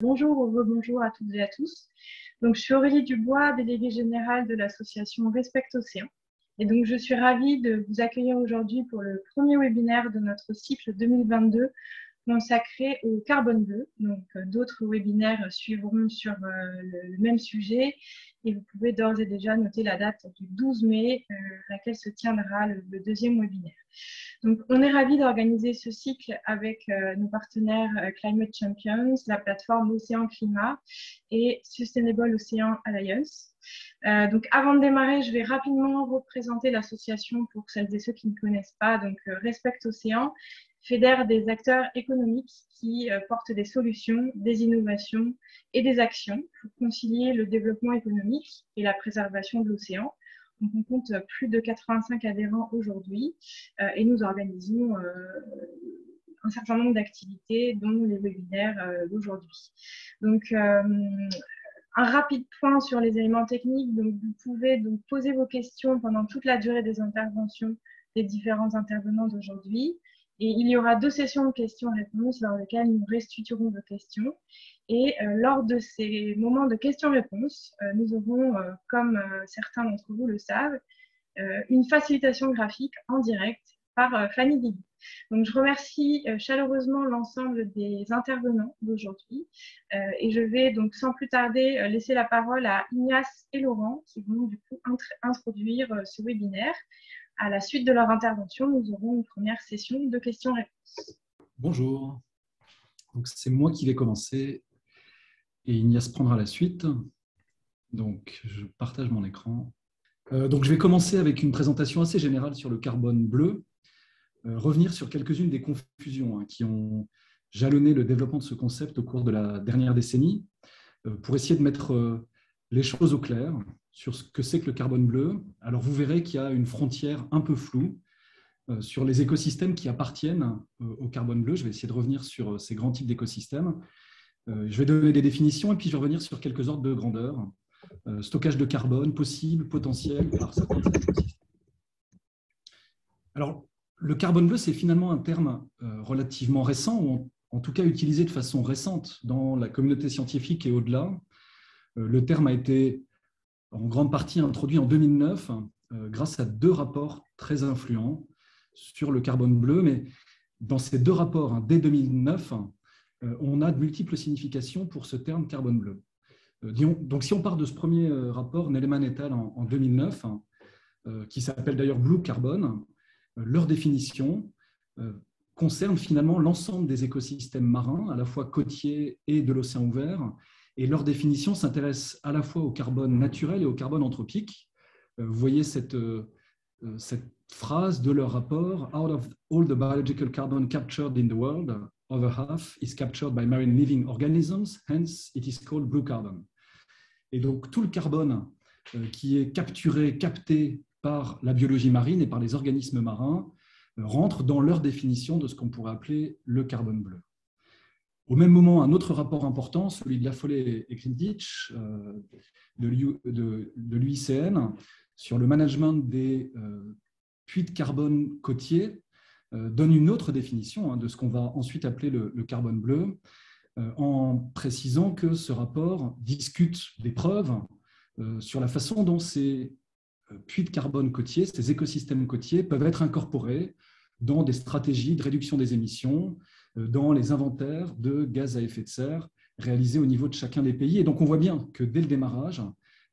Bonjour ou rebonjour à toutes et à tous. Donc, je suis Aurélie Dubois, déléguée générale de l'association Respect Océan. Et donc, je suis ravie de vous accueillir aujourd'hui pour le premier webinaire de notre cycle 2022 consacré au carbone bleu. Donc, d'autres webinaires suivront sur le même sujet et vous pouvez d'ores et déjà noter la date du 12 mai à laquelle se tiendra le deuxième webinaire. Donc, on est ravis d'organiser ce cycle avec nos partenaires Climate Champions, la plateforme Océan Climat et Sustainable Ocean Alliance. Donc, avant de démarrer, je vais rapidement représenter l'association pour celles et ceux qui ne connaissent pas. Donc, Respect Océan fédère des acteurs économiques qui portent des solutions, des innovations et des actions pour concilier le développement économique et la préservation de l'océan. Donc, on compte plus de 85 adhérents aujourd'hui et nous organisons un certain nombre d'activités, dont les webinaires d'aujourd'hui. Donc, un rapide point sur les éléments techniques. Donc, vous pouvez donc poser vos questions pendant toute la durée des interventions des différents intervenants d'aujourd'hui. Et il y aura 2 sessions de questions-réponses lors lesquelles nous restituerons vos questions. Et lors de ces moments de questions-réponses, nous aurons, comme certains d'entre vous le savent, une facilitation graphique en direct par Fanny Digui. Donc, je remercie chaleureusement l'ensemble des intervenants d'aujourd'hui et je vais donc sans plus tarder laisser la parole à Ignace et Laurent qui vont du coup introduire ce webinaire. À la suite de leur intervention, nous aurons une première session de questions-réponses. Bonjour, c'est moi qui vais commencer et Ignace prendra la suite. Donc, je partage mon écran. Donc, je vais commencer avec une présentation assez générale sur le carbone bleu, revenir sur quelques-unes des confusions qui ont jalonné le développement de ce concept au cours de la dernière décennie, pour essayer de mettre les choses au clair sur ce que c'est que le carbone bleu. Alors, vous verrez qu'il y a une frontière un peu floue sur les écosystèmes qui appartiennent au carbone bleu. Je vais essayer de revenir sur ces grands types d'écosystèmes. Je vais donner des définitions et puis je vais revenir sur quelques ordres de grandeur. Stockage de carbone possible, potentiel par certains écosystèmes. Alors, le carbone bleu, c'est finalement un terme relativement récent, ou en tout cas utilisé de façon récente dans la communauté scientifique et au-delà. Le terme a été en grande partie introduit en 2009 grâce à 2 rapports très influents sur le carbone bleu, mais dans ces 2 rapports, dès 2009, on a de multiples significations pour ce terme carbone bleu. Donc, si on part de ce premier rapport, Neleman et al. En 2009, qui s'appelle d'ailleurs Blue Carbon, leur définition concerne finalement l'ensemble des écosystèmes marins, à la fois côtiers et de l'océan ouvert, et leur définition s'intéresse à la fois au carbone naturel et au carbone anthropique. Vous voyez cette phrase de leur rapport: Out of all the biological carbon captured in the world, over half is captured by marine living organisms, hence it is called blue carbon. Et donc tout le carbone qui est capturé, capté par la biologie marine et par les organismes marins rentre dans leur définition de ce qu'on pourrait appeler le carbone bleu. Au même moment, un autre rapport important, celui de Lafollé et Grindich de l'UICN, sur le management des puits de carbone côtiers, donne une autre définition de ce qu'on va ensuite appeler le carbone bleu, en précisant que ce rapport discute des preuves sur la façon dont ces puits de carbone côtiers, ces écosystèmes côtiers, peuvent être incorporés dans des stratégies de réduction des émissions, dans les inventaires de gaz à effet de serre réalisés au niveau de chacun des pays. Et donc, on voit bien que dès le démarrage,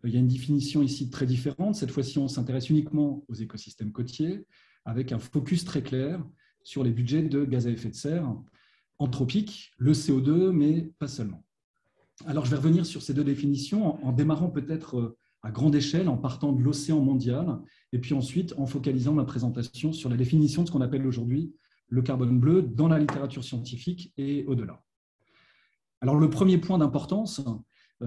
il y a une définition ici très différente. Cette fois-ci, on s'intéresse uniquement aux écosystèmes côtiers, avec un focus très clair sur les budgets de gaz à effet de serre anthropique, le CO2, mais pas seulement. Alors, je vais revenir sur ces 2 définitions en démarrant peut-être à grande échelle, en partant de l'océan mondial, et puis ensuite en focalisant ma présentation sur la définition de ce qu'on appelle aujourd'hui le carbone bleu dans la littérature scientifique et au-delà. Alors, le premier point d'importance,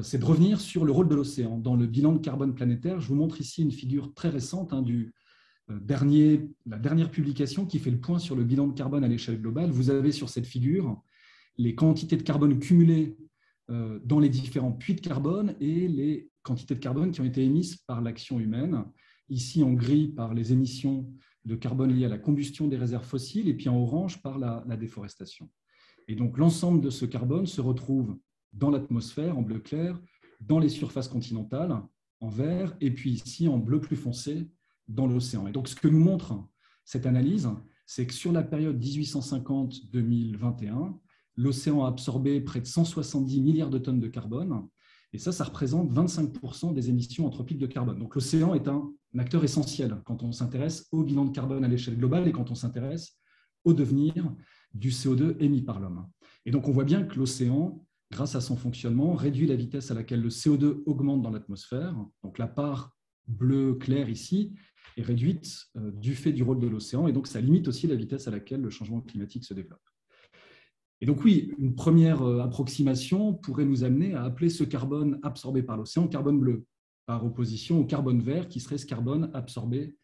c'est de revenir sur le rôle de l'océan dans le bilan de carbone planétaire. Je vous montre ici une figure très récente la dernière publication qui fait le point sur le bilan de carbone à l'échelle globale. Vous avez sur cette figure les quantités de carbone cumulées dans les différents puits de carbone et les quantités de carbone qui ont été émises par l'action humaine, ici en gris par les émissions de carbone liées à la combustion des réserves fossiles et puis en orange par la déforestation. Et donc l'ensemble de ce carbone se retrouve dans l'atmosphère en bleu clair, dans les surfaces continentales en vert, et puis ici en bleu plus foncé dans l'océan. Et donc ce que nous montre cette analyse, c'est que sur la période 1850-2021, l'océan a absorbé près de 170 milliards de tonnes de carbone, et ça représente 25% des émissions anthropiques de carbone. Donc l'océan est un acteur essentiel quand on s'intéresse au bilan de carbone à l'échelle globale et quand on s'intéresse au devenir du CO2 émis par l'homme. Et donc on voit bien que l'océan, grâce à son fonctionnement, réduit la vitesse à laquelle le CO2 augmente dans l'atmosphère. Donc la part bleu clair ici est réduite du fait du rôle de l'océan, et donc ça limite aussi la vitesse à laquelle le changement climatique se développe. Et donc oui, une première approximation pourrait nous amener à appeler ce carbone absorbé par l'océan carbone bleu, par opposition au carbone vert qui serait ce carbone absorbé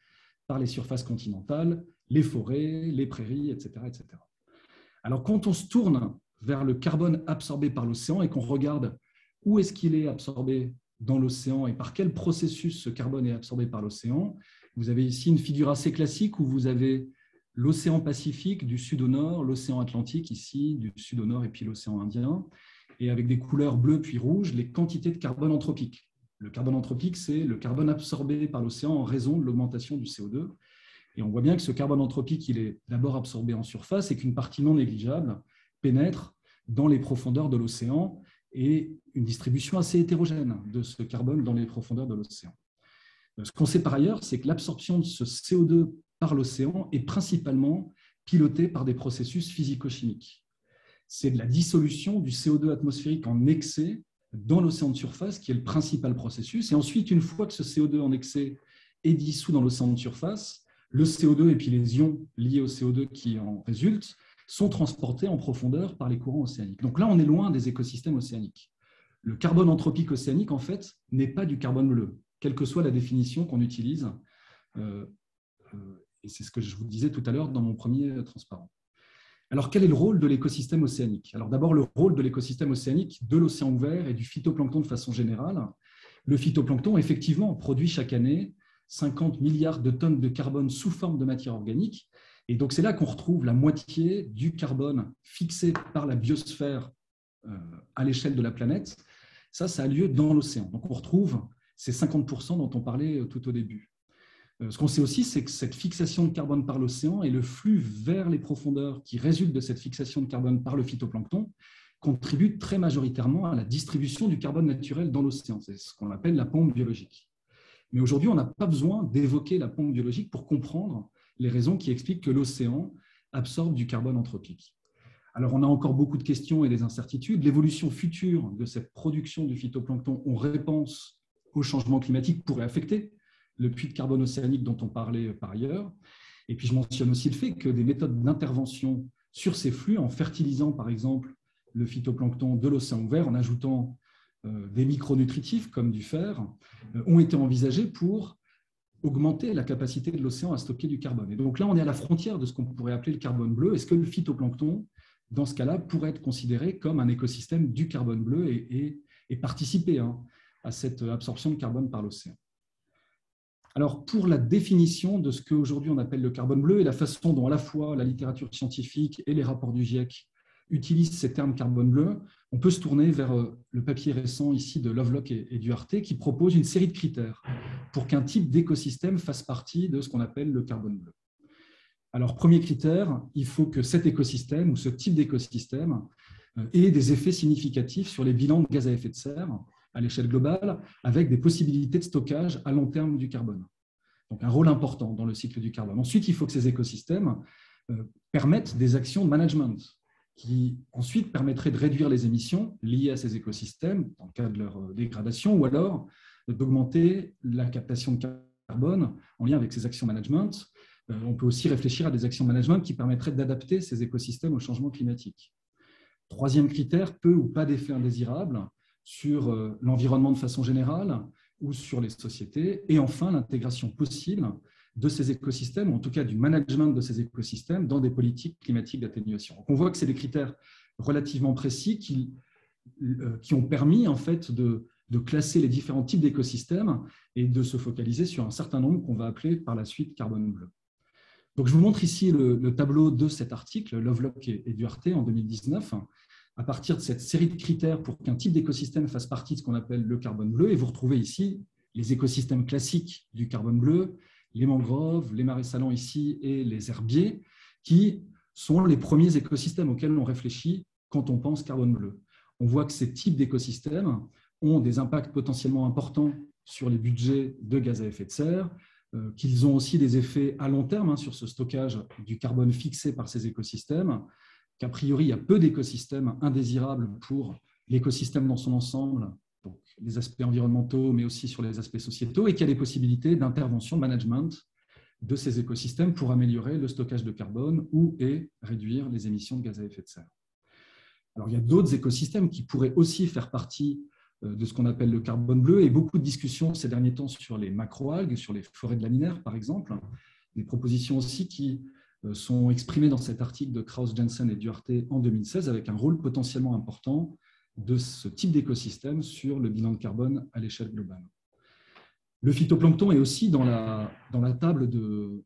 par les surfaces continentales, les forêts, les prairies, etc., etc. Alors quand on se tourne vers le carbone absorbé par l'océan et qu'on regarde où est-ce qu'il est absorbé dans l'océan et par quel processus ce carbone est absorbé par l'océan, vous avez ici une figure assez classique où vous avez l'océan Pacifique du sud au nord, l'océan Atlantique ici du sud au nord et puis l'océan Indien, et avec des couleurs bleues puis rouges, les quantités de carbone anthropique. Le carbone anthropique, c'est le carbone absorbé par l'océan en raison de l'augmentation du CO2. Et on voit bien que ce carbone anthropique, il est d'abord absorbé en surface et qu'une partie non négligeable pénètre dans les profondeurs de l'océan et une distribution assez hétérogène de ce carbone dans les profondeurs de l'océan. Ce qu'on sait par ailleurs, c'est que l'absorption de ce CO2 par l'océan est principalement pilotée par des processus physico-chimiques. C'est de la dissolution du CO2 atmosphérique en excès dans l'océan de surface qui est le principal processus. Et ensuite, une fois que ce CO2 en excès est dissous dans l'océan de surface, le CO2 et puis les ions liés au CO2 qui en résultent sont transportés en profondeur par les courants océaniques. Donc là, on est loin des écosystèmes océaniques. Le carbone anthropique océanique, en fait, n'est pas du carbone bleu, quelle que soit la définition qu'on utilise. Et c'est ce que je vous disais tout à l'heure dans mon premier transparent. Alors, quel est le rôle de l'écosystème océanique? Alors, d'abord, le rôle de l'écosystème océanique, de l'océan ouvert et du phytoplancton de façon générale. Le phytoplancton, effectivement, produit chaque année 50 milliards de tonnes de carbone sous forme de matière organique. Et donc, c'est là qu'on retrouve la moitié du carbone fixé par la biosphère à l'échelle de la planète. Ça a lieu dans l'océan. Donc, on retrouve ces 50% dont on parlait tout au début. Ce qu'on sait aussi, c'est que cette fixation de carbone par l'océan et le flux vers les profondeurs qui résulte de cette fixation de carbone par le phytoplancton contribuent très majoritairement à la distribution du carbone naturel dans l'océan. C'est ce qu'on appelle la pompe biologique. Mais aujourd'hui, on n'a pas besoin d'évoquer la pompe biologique pour comprendre les raisons qui expliquent que l'océan absorbe du carbone anthropique. Alors, on a encore beaucoup de questions et des incertitudes. L'évolution future de cette production du phytoplancton en réponse au changement climatique pourrait affecter le puits de carbone océanique dont on parlait par ailleurs. Et puis, je mentionne aussi le fait que des méthodes d'intervention sur ces flux, en fertilisant par exemple le phytoplancton de l'océan ouvert, en ajoutant des micronutritifs comme du fer, ont été envisagées pour augmenter la capacité de l'océan à stocker du carbone. Et donc là, on est à la frontière de ce qu'on pourrait appeler le carbone bleu. Est-ce que le phytoplancton, dans ce cas-là, pourrait être considéré comme un écosystème du carbone bleu et participer à cette absorption de carbone par l'océan? Alors, pour la définition de ce qu'aujourd'hui on appelle le carbone bleu et la façon dont à la fois la littérature scientifique et les rapports du GIEC utilisent ces termes carbone bleu, on peut se tourner vers le papier récent ici de Lovelock et Duarte qui propose une série de critères pour qu'un type d'écosystème fasse partie de ce qu'on appelle le carbone bleu. Alors, premier critère, il faut que cet écosystème ou ce type d'écosystème ait des effets significatifs sur les bilans de gaz à effet de serre à l'échelle globale, avec des possibilités de stockage à long terme du carbone. Donc, un rôle important dans le cycle du carbone. Ensuite, il faut que ces écosystèmes permettent des actions de management qui, ensuite, permettraient de réduire les émissions liées à ces écosystèmes dans le cas de leur dégradation, ou alors d'augmenter la captation de carbone en lien avec ces actions management. On peut aussi réfléchir à des actions management qui permettraient d'adapter ces écosystèmes au changement climatique. Troisième critère, peu ou pas d'effets indésirables sur l'environnement de façon générale ou sur les sociétés. Et enfin, l'intégration possible de ces écosystèmes, ou en tout cas du management de ces écosystèmes, dans des politiques climatiques d'atténuation. On voit que c'est des critères relativement précis qui ont permis en fait, de classer les différents types d'écosystèmes et de se focaliser sur un certain nombre qu'on va appeler par la suite carbone bleu. Donc, je vous montre ici le tableau de cet article, Lovelock et Duarte, en 2019, à partir de cette série de critères pour qu'un type d'écosystème fasse partie de ce qu'on appelle le carbone bleu. Et vous retrouvez ici les écosystèmes classiques du carbone bleu, les mangroves, les marais salants ici et les herbiers, qui sont les premiers écosystèmes auxquels on réfléchit quand on pense carbone bleu. On voit que ces types d'écosystèmes ont des impacts potentiellement importants sur les budgets de gaz à effet de serre, qu'ils ont aussi des effets à long terme sur ce stockage du carbone fixé par ces écosystèmes, qu'a priori, il y a peu d'écosystèmes indésirables pour l'écosystème dans son ensemble, donc les aspects environnementaux, mais aussi sur les aspects sociétaux, et qu'il y a des possibilités d'intervention, de management de ces écosystèmes pour améliorer le stockage de carbone ou et réduire les émissions de gaz à effet de serre. Alors, il y a d'autres écosystèmes qui pourraient aussi faire partie de ce qu'on appelle le carbone bleu, et beaucoup de discussions ces derniers temps sur les macroalgues, sur les forêts de laminaires, par exemple, des propositions aussi qui sont exprimées dans cet article de Krauss, Jensen et Duarte en 2016, avec un rôle potentiellement important de ce type d'écosystème sur le bilan de carbone à l'échelle globale. Le phytoplancton est aussi dans la table de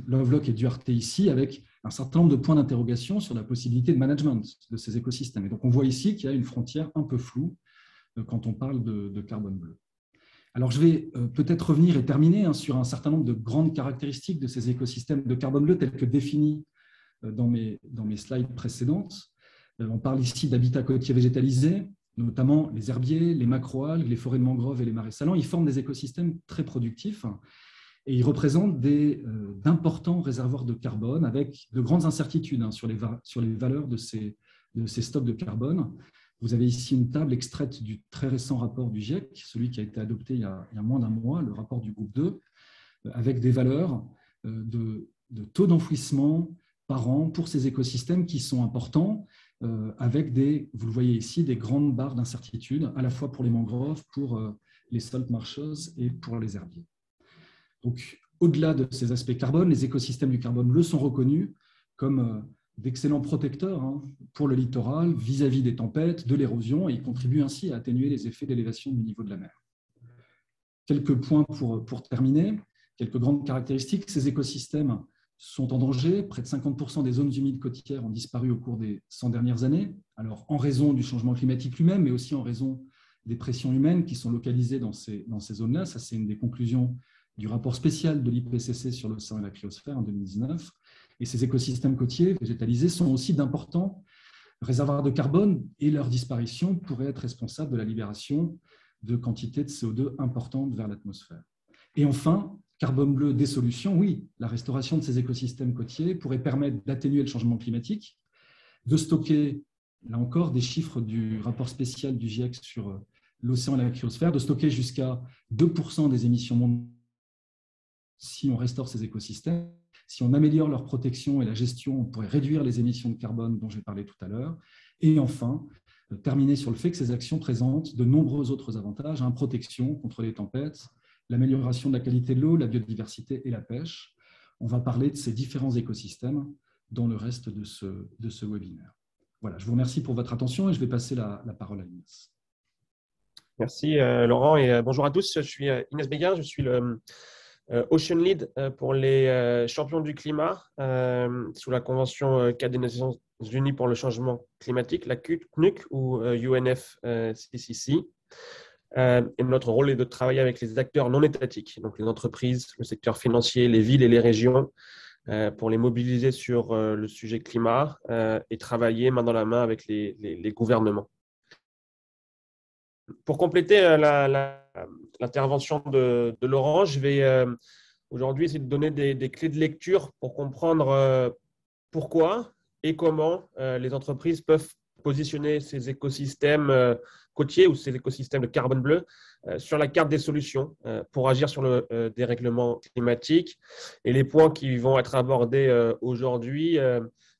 Lovelock et Duarte ici, avec un certain nombre de points d'interrogation sur la possibilité de management de ces écosystèmes. Et donc, on voit ici qu'il y a une frontière un peu floue quand on parle de carbone bleu. Alors, je vais peut-être revenir et terminer sur un certain nombre de grandes caractéristiques de ces écosystèmes de carbone bleu tels que définis dans mes slides précédentes. On parle ici d'habitats côtiers végétalisés, notamment les herbiers, les macroalgues, les forêts de mangroves et les marais salants. Ils forment des écosystèmes très productifs et ils représentent d'importants réservoirs de carbone avec de grandes incertitudes sur les valeurs de ces stocks de carbone. Vous avez ici une table extraite du très récent rapport du GIEC, celui qui a été adopté il y a moins d'un mois, le rapport du groupe 2, avec des valeurs de taux d'enfouissement par an pour ces écosystèmes qui sont importants, avec vous le voyez ici, des grandes barres d'incertitude, à la fois pour les mangroves, pour les salt marshes et pour les herbiers. Donc, au-delà de ces aspects carbone, les écosystèmes du carbone bleu sont reconnus comme d'excellents protecteurs pour le littoral vis-à-vis des tempêtes, de l'érosion, et ils contribuent ainsi à atténuer les effets d'élévation du niveau de la mer. Quelques points pour terminer, quelques grandes caractéristiques. Ces écosystèmes sont en danger. Près de 50% des zones humides côtières ont disparu au cours des 100 dernières années, alors en raison du changement climatique lui-même, mais aussi en raison des pressions humaines qui sont localisées dans ces zones-là. Ça, c'est une des conclusions du rapport spécial de l'IPCC sur l'océan et la cryosphère en 2019. Et ces écosystèmes côtiers végétalisés sont aussi d'importants réservoirs de carbone et leur disparition pourrait être responsable de la libération de quantités de CO2 importantes vers l'atmosphère. Et enfin, carbone bleu des solutions, oui, la restauration de ces écosystèmes côtiers pourrait permettre d'atténuer le changement climatique, de stocker, là encore, des chiffres du rapport spécial du GIEC sur l'océan et la cryosphère, de stocker jusqu'à 2% des émissions mondiales si on restaure ces écosystèmes. Si on améliore leur protection et la gestion, on pourrait réduire les émissions de carbone dont j'ai parlé tout à l'heure. Et enfin, terminer sur le fait que ces actions présentent de nombreux autres avantages, protection contre les tempêtes, l'amélioration de la qualité de l'eau, la biodiversité et la pêche. On va parler de ces différents écosystèmes dans le reste de ce webinaire. Voilà, je vous remercie pour votre attention et je vais passer la parole à Inès. Merci Laurent et bonjour à tous. Je suis Inès Béguin, je suis le Ocean Lead pour les champions du climat sous la Convention cadre des Nations Unies pour le changement climatique, la CNUC ou UNFCCC. Et notre rôle est de travailler avec les acteurs non étatiques, donc les entreprises, le secteur financier, les villes et les régions, pour les mobiliser sur le sujet climat et travailler main dans la main avec les gouvernements. Pour compléter l'intervention de Laurent, je vais aujourd'hui essayer de donner des clés de lecture pour comprendre pourquoi et comment les entreprises peuvent positionner ces écosystèmes côtiers ou ces écosystèmes de carbone bleu sur la carte des solutions pour agir sur le dérèglement climatique. Et les points qui vont être abordés aujourd'hui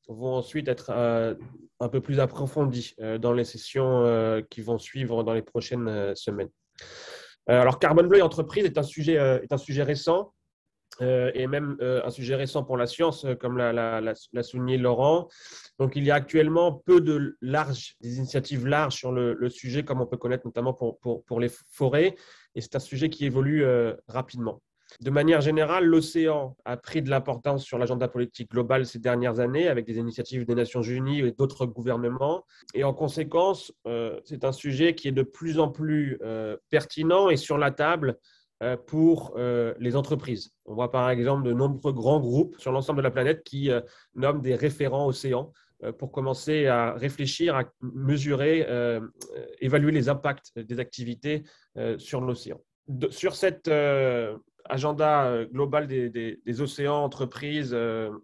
vont ensuite être un peu plus approfondis dans les sessions qui vont suivre dans les prochaines semaines. Alors, carbone bleu et entreprise est un sujet récent et même un sujet récent pour la science, comme l'a souligné Laurent. Donc, il y a actuellement peu des initiatives larges sur le sujet, comme on peut connaître notamment pour les forêts, et c'est un sujet qui évolue rapidement. De manière générale, l'océan a pris de l'importance sur l'agenda politique global ces dernières années avec des initiatives des Nations Unies et d'autres gouvernements. Et en conséquence, c'est un sujet qui est de plus en plus pertinent et sur la table pour les entreprises. On voit par exemple de nombreux grands groupes sur l'ensemble de la planète qui nomment des référents océans pour commencer à réfléchir, à mesurer, évaluer les impacts des activités sur l'océan. Sur cet agenda global des océans, entreprises,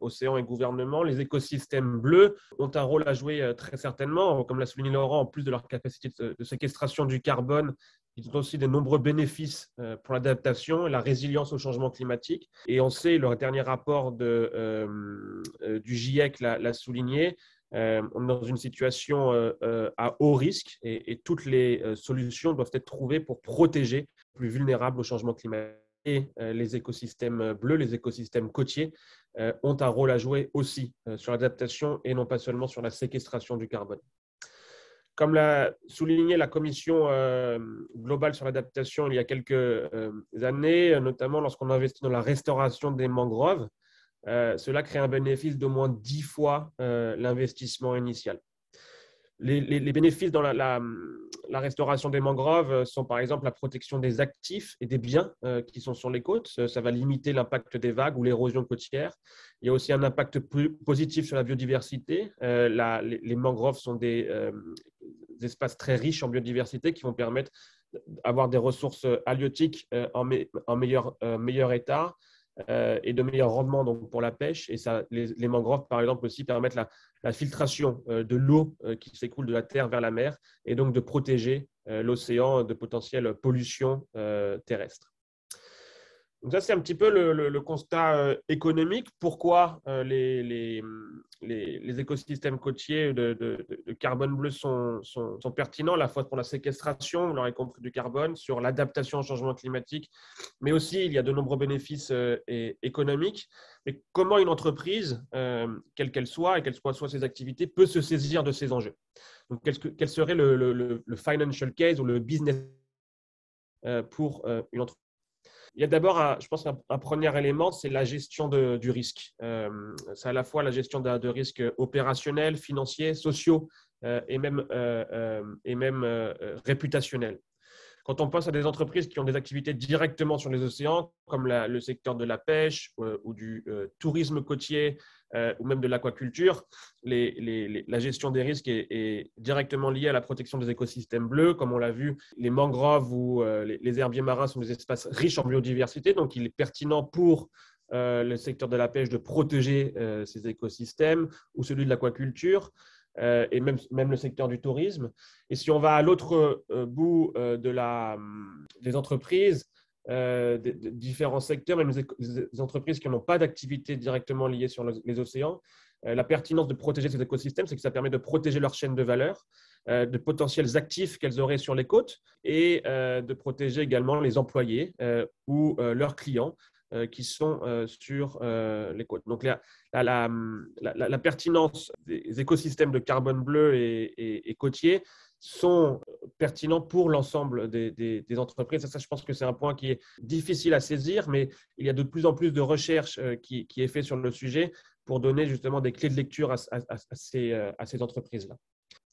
océans et gouvernements, les écosystèmes bleus ont un rôle à jouer très certainement. Comme l'a souligné Laurent, en plus de leur capacité de séquestration du carbone, ils ont aussi de nombreux bénéfices pour l'adaptation et la résilience au changement climatique. Et on sait, le dernier rapport du GIEC l'a souligné, on est dans une situation à haut risque et toutes les solutions doivent être trouvées pour protéger les plus vulnérables au changement climatique. Et les écosystèmes bleus, les écosystèmes côtiers ont un rôle à jouer aussi sur l'adaptation et non pas seulement sur la séquestration du carbone. Comme l'a souligné la Commission globale sur l'adaptation il y a quelques années, notamment lorsqu'on investit dans la restauration des mangroves, cela crée un bénéfice d'au moins 10 fois l'investissement initial. Les bénéfices dans la restauration des mangroves sont par exemple la protection des actifs et des biens qui sont sur les côtes. Ça va limiter l'impact des vagues ou l'érosion côtière. Il y a aussi un impact positif sur la biodiversité. Les mangroves sont des espaces très riches en biodiversité qui vont permettre d'avoir des ressources halieutiques en meilleur état et de meilleurs rendements donc, pour la pêche. Et les mangroves, par exemple, aussi permettent la filtration de l'eau qui s'écoule de la terre vers la mer et donc de protéger l'océan de potentielles pollutions terrestres. Donc ça, c'est un petit peu le constat économique. Pourquoi les écosystèmes côtiers de carbone bleu sont pertinents, à la fois pour la séquestration, vous l'aurez compris, du carbone, sur l'adaptation au changement climatique, mais aussi il y a de nombreux bénéfices économiques. Mais comment une entreprise, quelle qu'elle soit et quelles soient ses activités, peut se saisir de ces enjeux? Donc, quel serait le financial case ou le business pour une entreprise? Il y a d'abord, je pense, un premier élément, c'est la gestion du risque. C'est à la fois la gestion de risques opérationnels, financiers, sociaux et même réputationnels. Quand on pense à des entreprises qui ont des activités directement sur les océans, comme le secteur de la pêche ou du tourisme côtier ou même de l'aquaculture, la gestion des risques est directement liée à la protection des écosystèmes bleus. Comme on l'a vu, les mangroves ou les herbiers marins sont des espaces riches en biodiversité, donc il est pertinent pour le secteur de la pêche de protéger ces écosystèmes ou celui de l'aquaculture. Et même le secteur du tourisme. Et si on va à l'autre bout des entreprises, des différents secteurs, même les entreprises qui n'ont pas d'activité directement liée sur les océans, la pertinence de protéger ces écosystèmes, c'est que ça permet de protéger leur chaîne de valeur, de potentiels actifs qu'elles auraient sur les côtes et de protéger également les employés ou leurs clients qui sont sur les côtes. Donc, la pertinence des écosystèmes de carbone bleu et côtiers sont pertinents pour l'ensemble des entreprises. Ça, je pense que c'est un point qui est difficile à saisir, mais il y a de plus en plus de recherches qui est fait sur le sujet pour donner justement des clés de lecture à ces entreprises-là.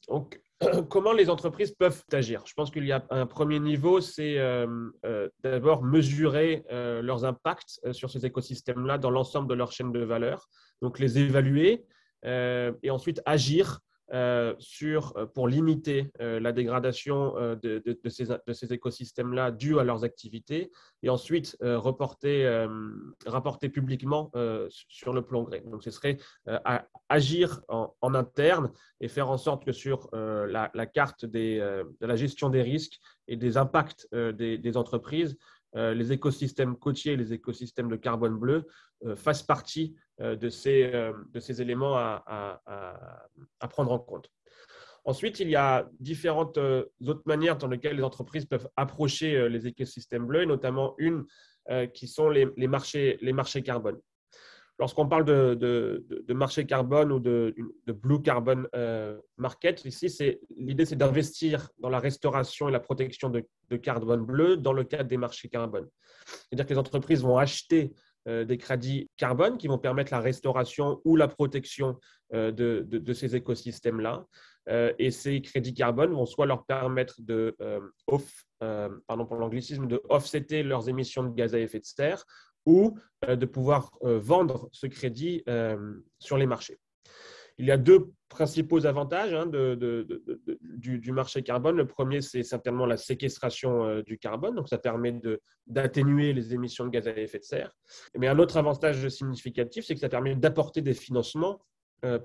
Donc, comment les entreprises peuvent agir? Je pense qu'il y a un premier niveau, c'est d'abord mesurer leurs impacts sur ces écosystèmes-là dans l'ensemble de leur chaîne de valeur, donc les évaluer et ensuite agir pour limiter la dégradation de ces écosystèmes-là due à leurs activités et ensuite rapporter publiquement sur le plan gré. Donc, ce serait agir en interne et faire en sorte que sur la carte de la gestion des risques et des impacts des entreprises, les écosystèmes côtiers et les écosystèmes de carbone bleu fassent partie de ces éléments à prendre en compte. Ensuite, il y a différentes autres manières dans lesquelles les entreprises peuvent approcher les écosystèmes bleus, et notamment une qui sont les marchés carbone. Lorsqu'on parle de marché carbone ou de blue carbon market, ici, l'idée, c'est d'investir dans la restauration et la protection de carbone bleu dans le cadre des marchés carbone. C'est-à-dire que les entreprises vont acheter des crédits carbone qui vont permettre la restauration ou la protection de ces écosystèmes-là. Et ces crédits carbone vont soit leur permettre pardon pour l'anglicisme, de offsetter leurs émissions de gaz à effet de serre ou de pouvoir vendre ce crédit sur les marchés. Il y a deux principaux avantages du marché carbone. Le premier, c'est certainement la séquestration du carbone. Donc, ça permet d'atténuer les émissions de gaz à effet de serre. Mais un autre avantage significatif, c'est que ça permet d'apporter des financements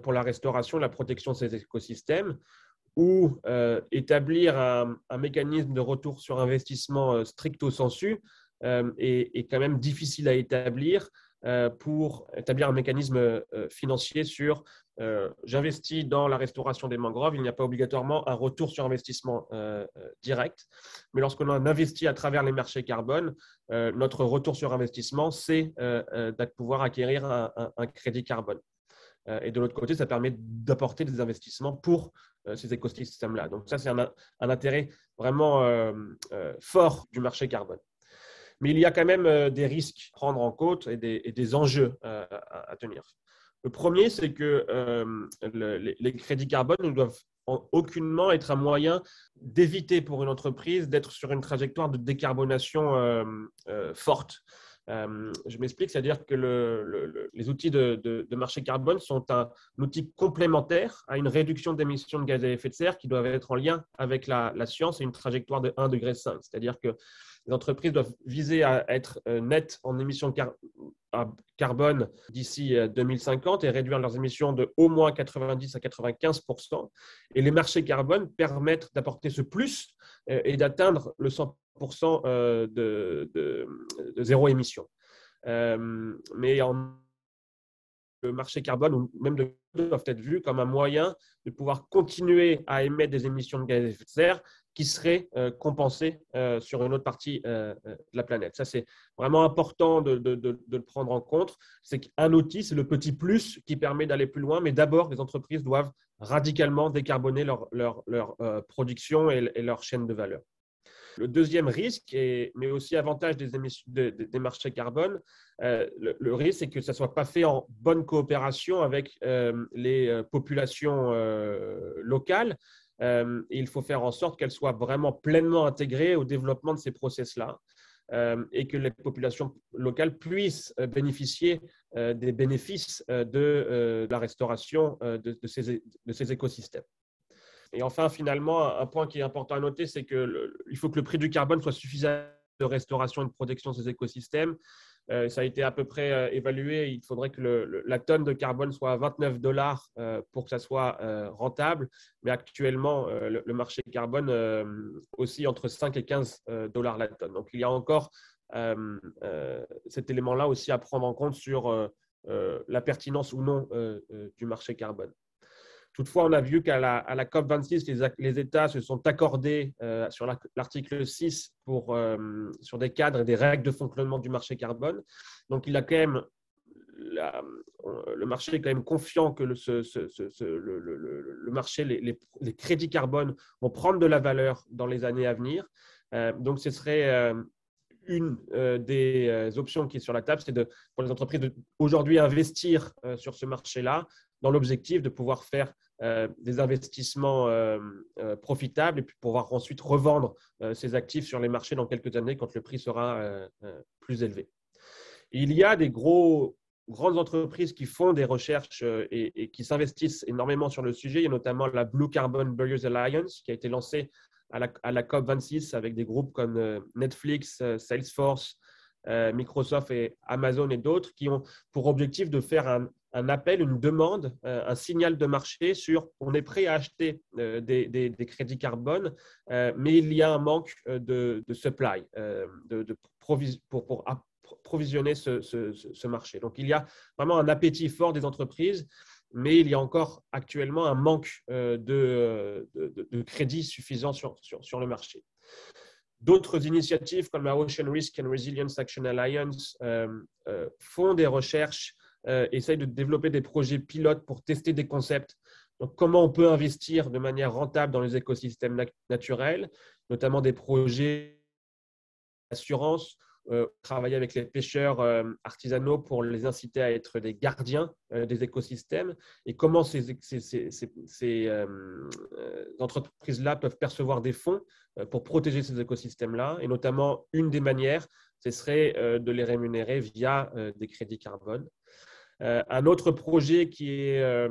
pour la restauration et la protection de ces écosystèmes ou établir un mécanisme de retour sur investissement stricto sensu est quand même difficile à établir pour établir un mécanisme financier sur j'investis dans la restauration des mangroves, il n'y a pas obligatoirement un retour sur investissement direct. Mais lorsqu'on investit à travers les marchés carbone, notre retour sur investissement, c'est de pouvoir acquérir un crédit carbone. Et de l'autre côté, ça permet d'apporter des investissements pour ces écosystèmes-là. Donc ça, c'est un intérêt vraiment fort du marché carbone. Mais il y a quand même des risques à prendre en compte et des enjeux à tenir. Le premier, c'est que les crédits carbone ne doivent aucunement être un moyen d'éviter pour une entreprise d'être sur une trajectoire de décarbonation forte. Je m'explique, c'est-à-dire que les outils de marché carbone sont un outil complémentaire à une réduction d'émissions de gaz à effet de serre qui doivent être en lien avec la science et une trajectoire de 1,5 degré. C'est-à-dire que les entreprises doivent viser à être nettes en émissions carbone d'ici 2050 et réduire leurs émissions de au moins 90 à 95%. Et les marchés carbone permettent d'apporter ce plus et d'atteindre le 100% de zéro émission. Mais le marché carbone ou même doivent être vus comme un moyen de pouvoir continuer à émettre des émissions de gaz à effet de serre qui seraient compensées sur une autre partie de la planète. Ça, c'est vraiment important de le prendre en compte. C'est qu'un outil, c'est le petit plus qui permet d'aller plus loin, mais d'abord, les entreprises doivent radicalement décarboner leur production et leur chaîne de valeur. Le deuxième risque, mais aussi avantage des marchés carbone, le risque, c'est que ça ne soit pas fait en bonne coopération avec les populations locales. Il faut faire en sorte qu'elles soient vraiment pleinement intégrées au développement de ces process-là et que les populations locales puissent bénéficier des bénéfices de la restauration de ces écosystèmes. Et enfin, finalement, un point qui est important à noter, c'est qu'il faut que le prix du carbone soit suffisant de restauration et de protection de ces écosystèmes. Ça a été à peu près évalué. Il faudrait que la tonne de carbone soit à $29 pour que ça soit rentable. Mais actuellement, le marché carbone oscille entre 5 et 15 dollars la tonne. Donc, il y a encore cet élément-là aussi à prendre en compte sur la pertinence ou non du marché carbone. Toutefois, on a vu qu'à la COP26, les États se sont accordés sur l'article 6 sur des cadres et des règles de fonctionnement du marché carbone. Donc, il a quand même, le marché est quand même confiant que le marché, les crédits carbone vont prendre de la valeur dans les années à venir. Donc, ce serait une des options qui est sur la table, c'est pour les entreprises d'aujourd'hui investir sur ce marché-là dans l'objectif de pouvoir faire des investissements profitables et puis pouvoir ensuite revendre ces actifs sur les marchés dans quelques années quand le prix sera plus élevé. Et il y a des grandes entreprises qui font des recherches et qui s'investissent énormément sur le sujet. Il y a notamment la Blue Carbon Barriers Alliance qui a été lancée à la COP26 avec des groupes comme Netflix, Salesforce, Microsoft et Amazon et d'autres qui ont pour objectif de faire un appel, une demande, un signal de marché sur on est prêt à acheter des crédits carbone, mais il y a un manque de supply pour provisionner ce marché. Donc, il y a vraiment un appétit fort des entreprises, mais il y a encore actuellement un manque de crédits suffisants sur le marché. D'autres initiatives comme la Ocean Risk and Resilience Action Alliance font des recherches essaye de développer des projets pilotes pour tester des concepts. Donc, comment on peut investir de manière rentable dans les écosystèmes naturels, notamment des projets d'assurance, travailler avec les pêcheurs artisanaux pour les inciter à être des gardiens des écosystèmes, et comment ces entreprises-là peuvent percevoir des fonds pour protéger ces écosystèmes-là. Et notamment, une des manières, ce serait de les rémunérer via des crédits carbone. Un autre projet qui a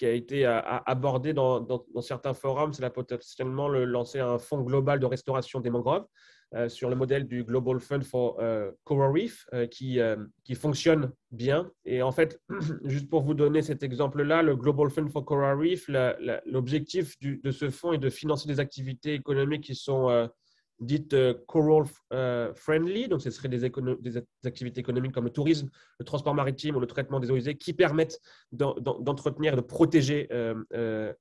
été abordé dans certains forums, c'est potentiellement lancer un fonds global de restauration des mangroves sur le modèle du Global Fund for Coral Reef qui fonctionne bien. Et en fait, juste pour vous donner cet exemple-là, le Global Fund for Coral Reef, l'objectif de ce fonds est de financer des activités économiques qui sont dites coral friendly, donc ce seraient des activités économiques comme le tourisme, le transport maritime ou le traitement des eaux usées qui permettent d'entretenir et de protéger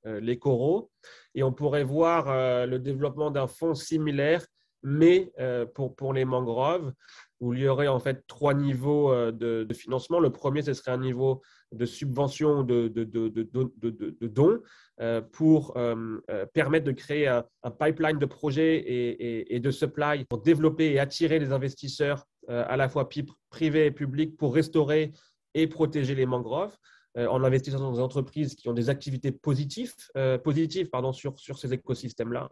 les coraux. Et on pourrait voir le développement d'un fonds similaire, mais pour les mangroves, où il y aurait en fait 3 niveaux de financement. Le premier, ce serait un niveau de subvention de dons pour permettre de créer un pipeline de projets et de supply pour développer et attirer les investisseurs à la fois privés et publics pour restaurer et protéger les mangroves en investissant dans des entreprises qui ont des activités positives sur ces écosystèmes-là.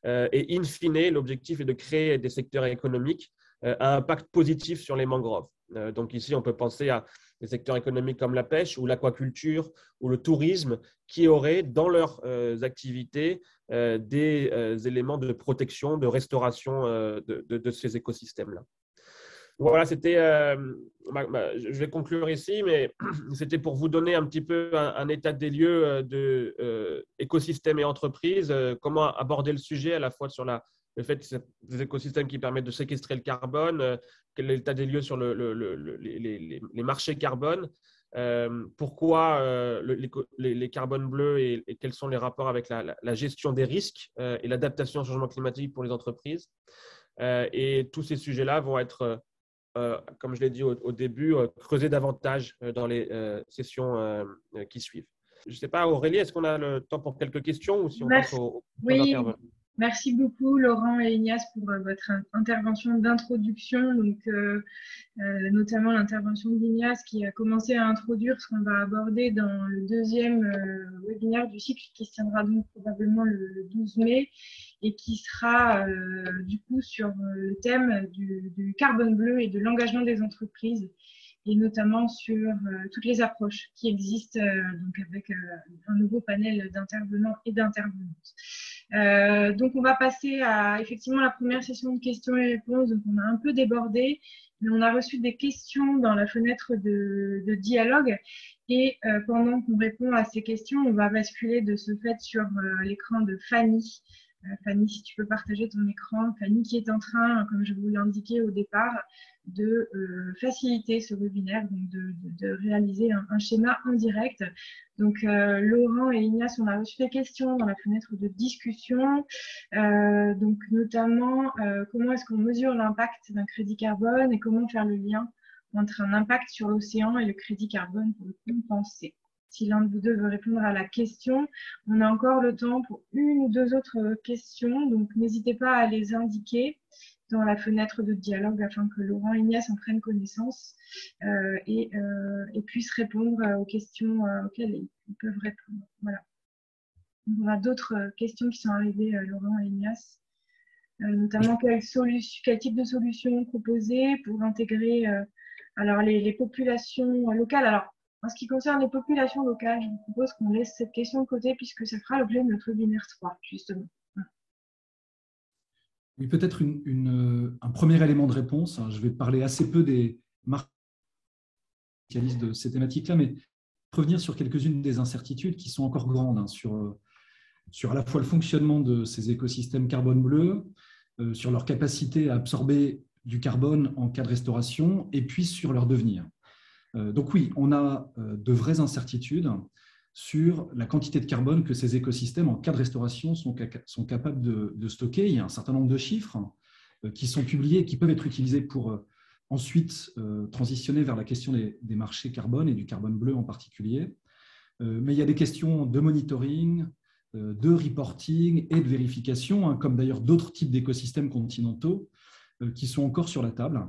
Et in fine, l'objectif est de créer des secteurs économiques à impact positif sur les mangroves. Donc ici, on peut penser à des secteurs économiques comme la pêche ou l'aquaculture ou le tourisme qui auraient dans leurs activités des éléments de protection, de restauration de ces écosystèmes-là. Voilà, c'était. Je vais conclure ici, mais c'était pour vous donner un petit peu un état des lieux de écosystèmes et entreprises, comment aborder le sujet à la fois sur le fait que c'est des écosystèmes qui permettent de séquestrer le carbone, quel est l'état des lieux sur les marchés carbone, pourquoi les carbones bleus et quels sont les rapports avec la gestion des risques et l'adaptation au changement climatique pour les entreprises. Et tous ces sujets-là vont être comme je l'ai dit au début, creuser davantage dans les sessions qui suivent. Je ne sais pas, Aurélie, est-ce qu'on a le temps pour quelques questions ou si on passe aux intervenants ? Merci beaucoup, Laurent et Ignace, pour votre intervention d'introduction. Donc, notamment l'intervention d'Ignace qui a commencé à introduire ce qu'on va aborder dans le deuxième webinaire du cycle qui se tiendra donc probablement le 12 mai et qui sera du coup sur le thème du carbone bleu et de l'engagement des entreprises et notamment sur toutes les approches qui existent donc avec un nouveau panel d'intervenants et d'intervenantes. Donc, on va passer à effectivement la première session de questions et réponses. Donc, on a un peu débordé, mais on a reçu des questions dans la fenêtre de dialogue. Et pendant qu'on répond à ces questions, on va basculer de ce fait sur l'écran de Fanny. Fanny, si tu peux partager ton écran. Fanny qui est en train, comme je vous l'ai indiqué au départ, de faciliter ce webinaire, donc de réaliser un schéma en direct. Donc, Laurent et Ignace, on a reçu des questions dans la fenêtre de discussion, donc notamment comment est-ce qu'on mesure l'impact d'un crédit carbone et comment faire le lien entre un impact sur l'océan et le crédit carbone pour le compenser. Si l'un de vous deux veut répondre à la question, on a encore le temps pour une ou deux autres questions, donc n'hésitez pas à les indiquer dans la fenêtre de dialogue afin que Laurent et Ignace en prennent connaissance et puissent répondre aux questions auxquelles ils peuvent répondre. Voilà. Donc, on a d'autres questions qui sont arrivées, Laurent et Ignace, notamment quel type de solution proposer pour intégrer alors les populations locales. Alors, en ce qui concerne les populations locales, je vous propose qu'on laisse cette question de côté puisque ça fera l'objet de notre webinaire 3, justement. Oui, peut-être un premier élément de réponse. Je vais parler assez peu des marques spécialistes de ces thématiques-là, mais revenir sur quelques-unes des incertitudes qui sont encore grandes sur à la fois le fonctionnement de ces écosystèmes carbone bleu, sur leur capacité à absorber du carbone en cas de restauration, et puis sur leur devenir. Donc oui, on a de vraies incertitudes sur la quantité de carbone que ces écosystèmes, en cas de restauration, sont capables de stocker. Il y a un certain nombre de chiffres qui sont publiés et qui peuvent être utilisés pour ensuite transitionner vers la question des marchés carbone et du carbone bleu en particulier. Mais il y a des questions de monitoring, de reporting et de vérification, hein, comme d'ailleurs d'autres types d'écosystèmes continentaux qui sont encore sur la table.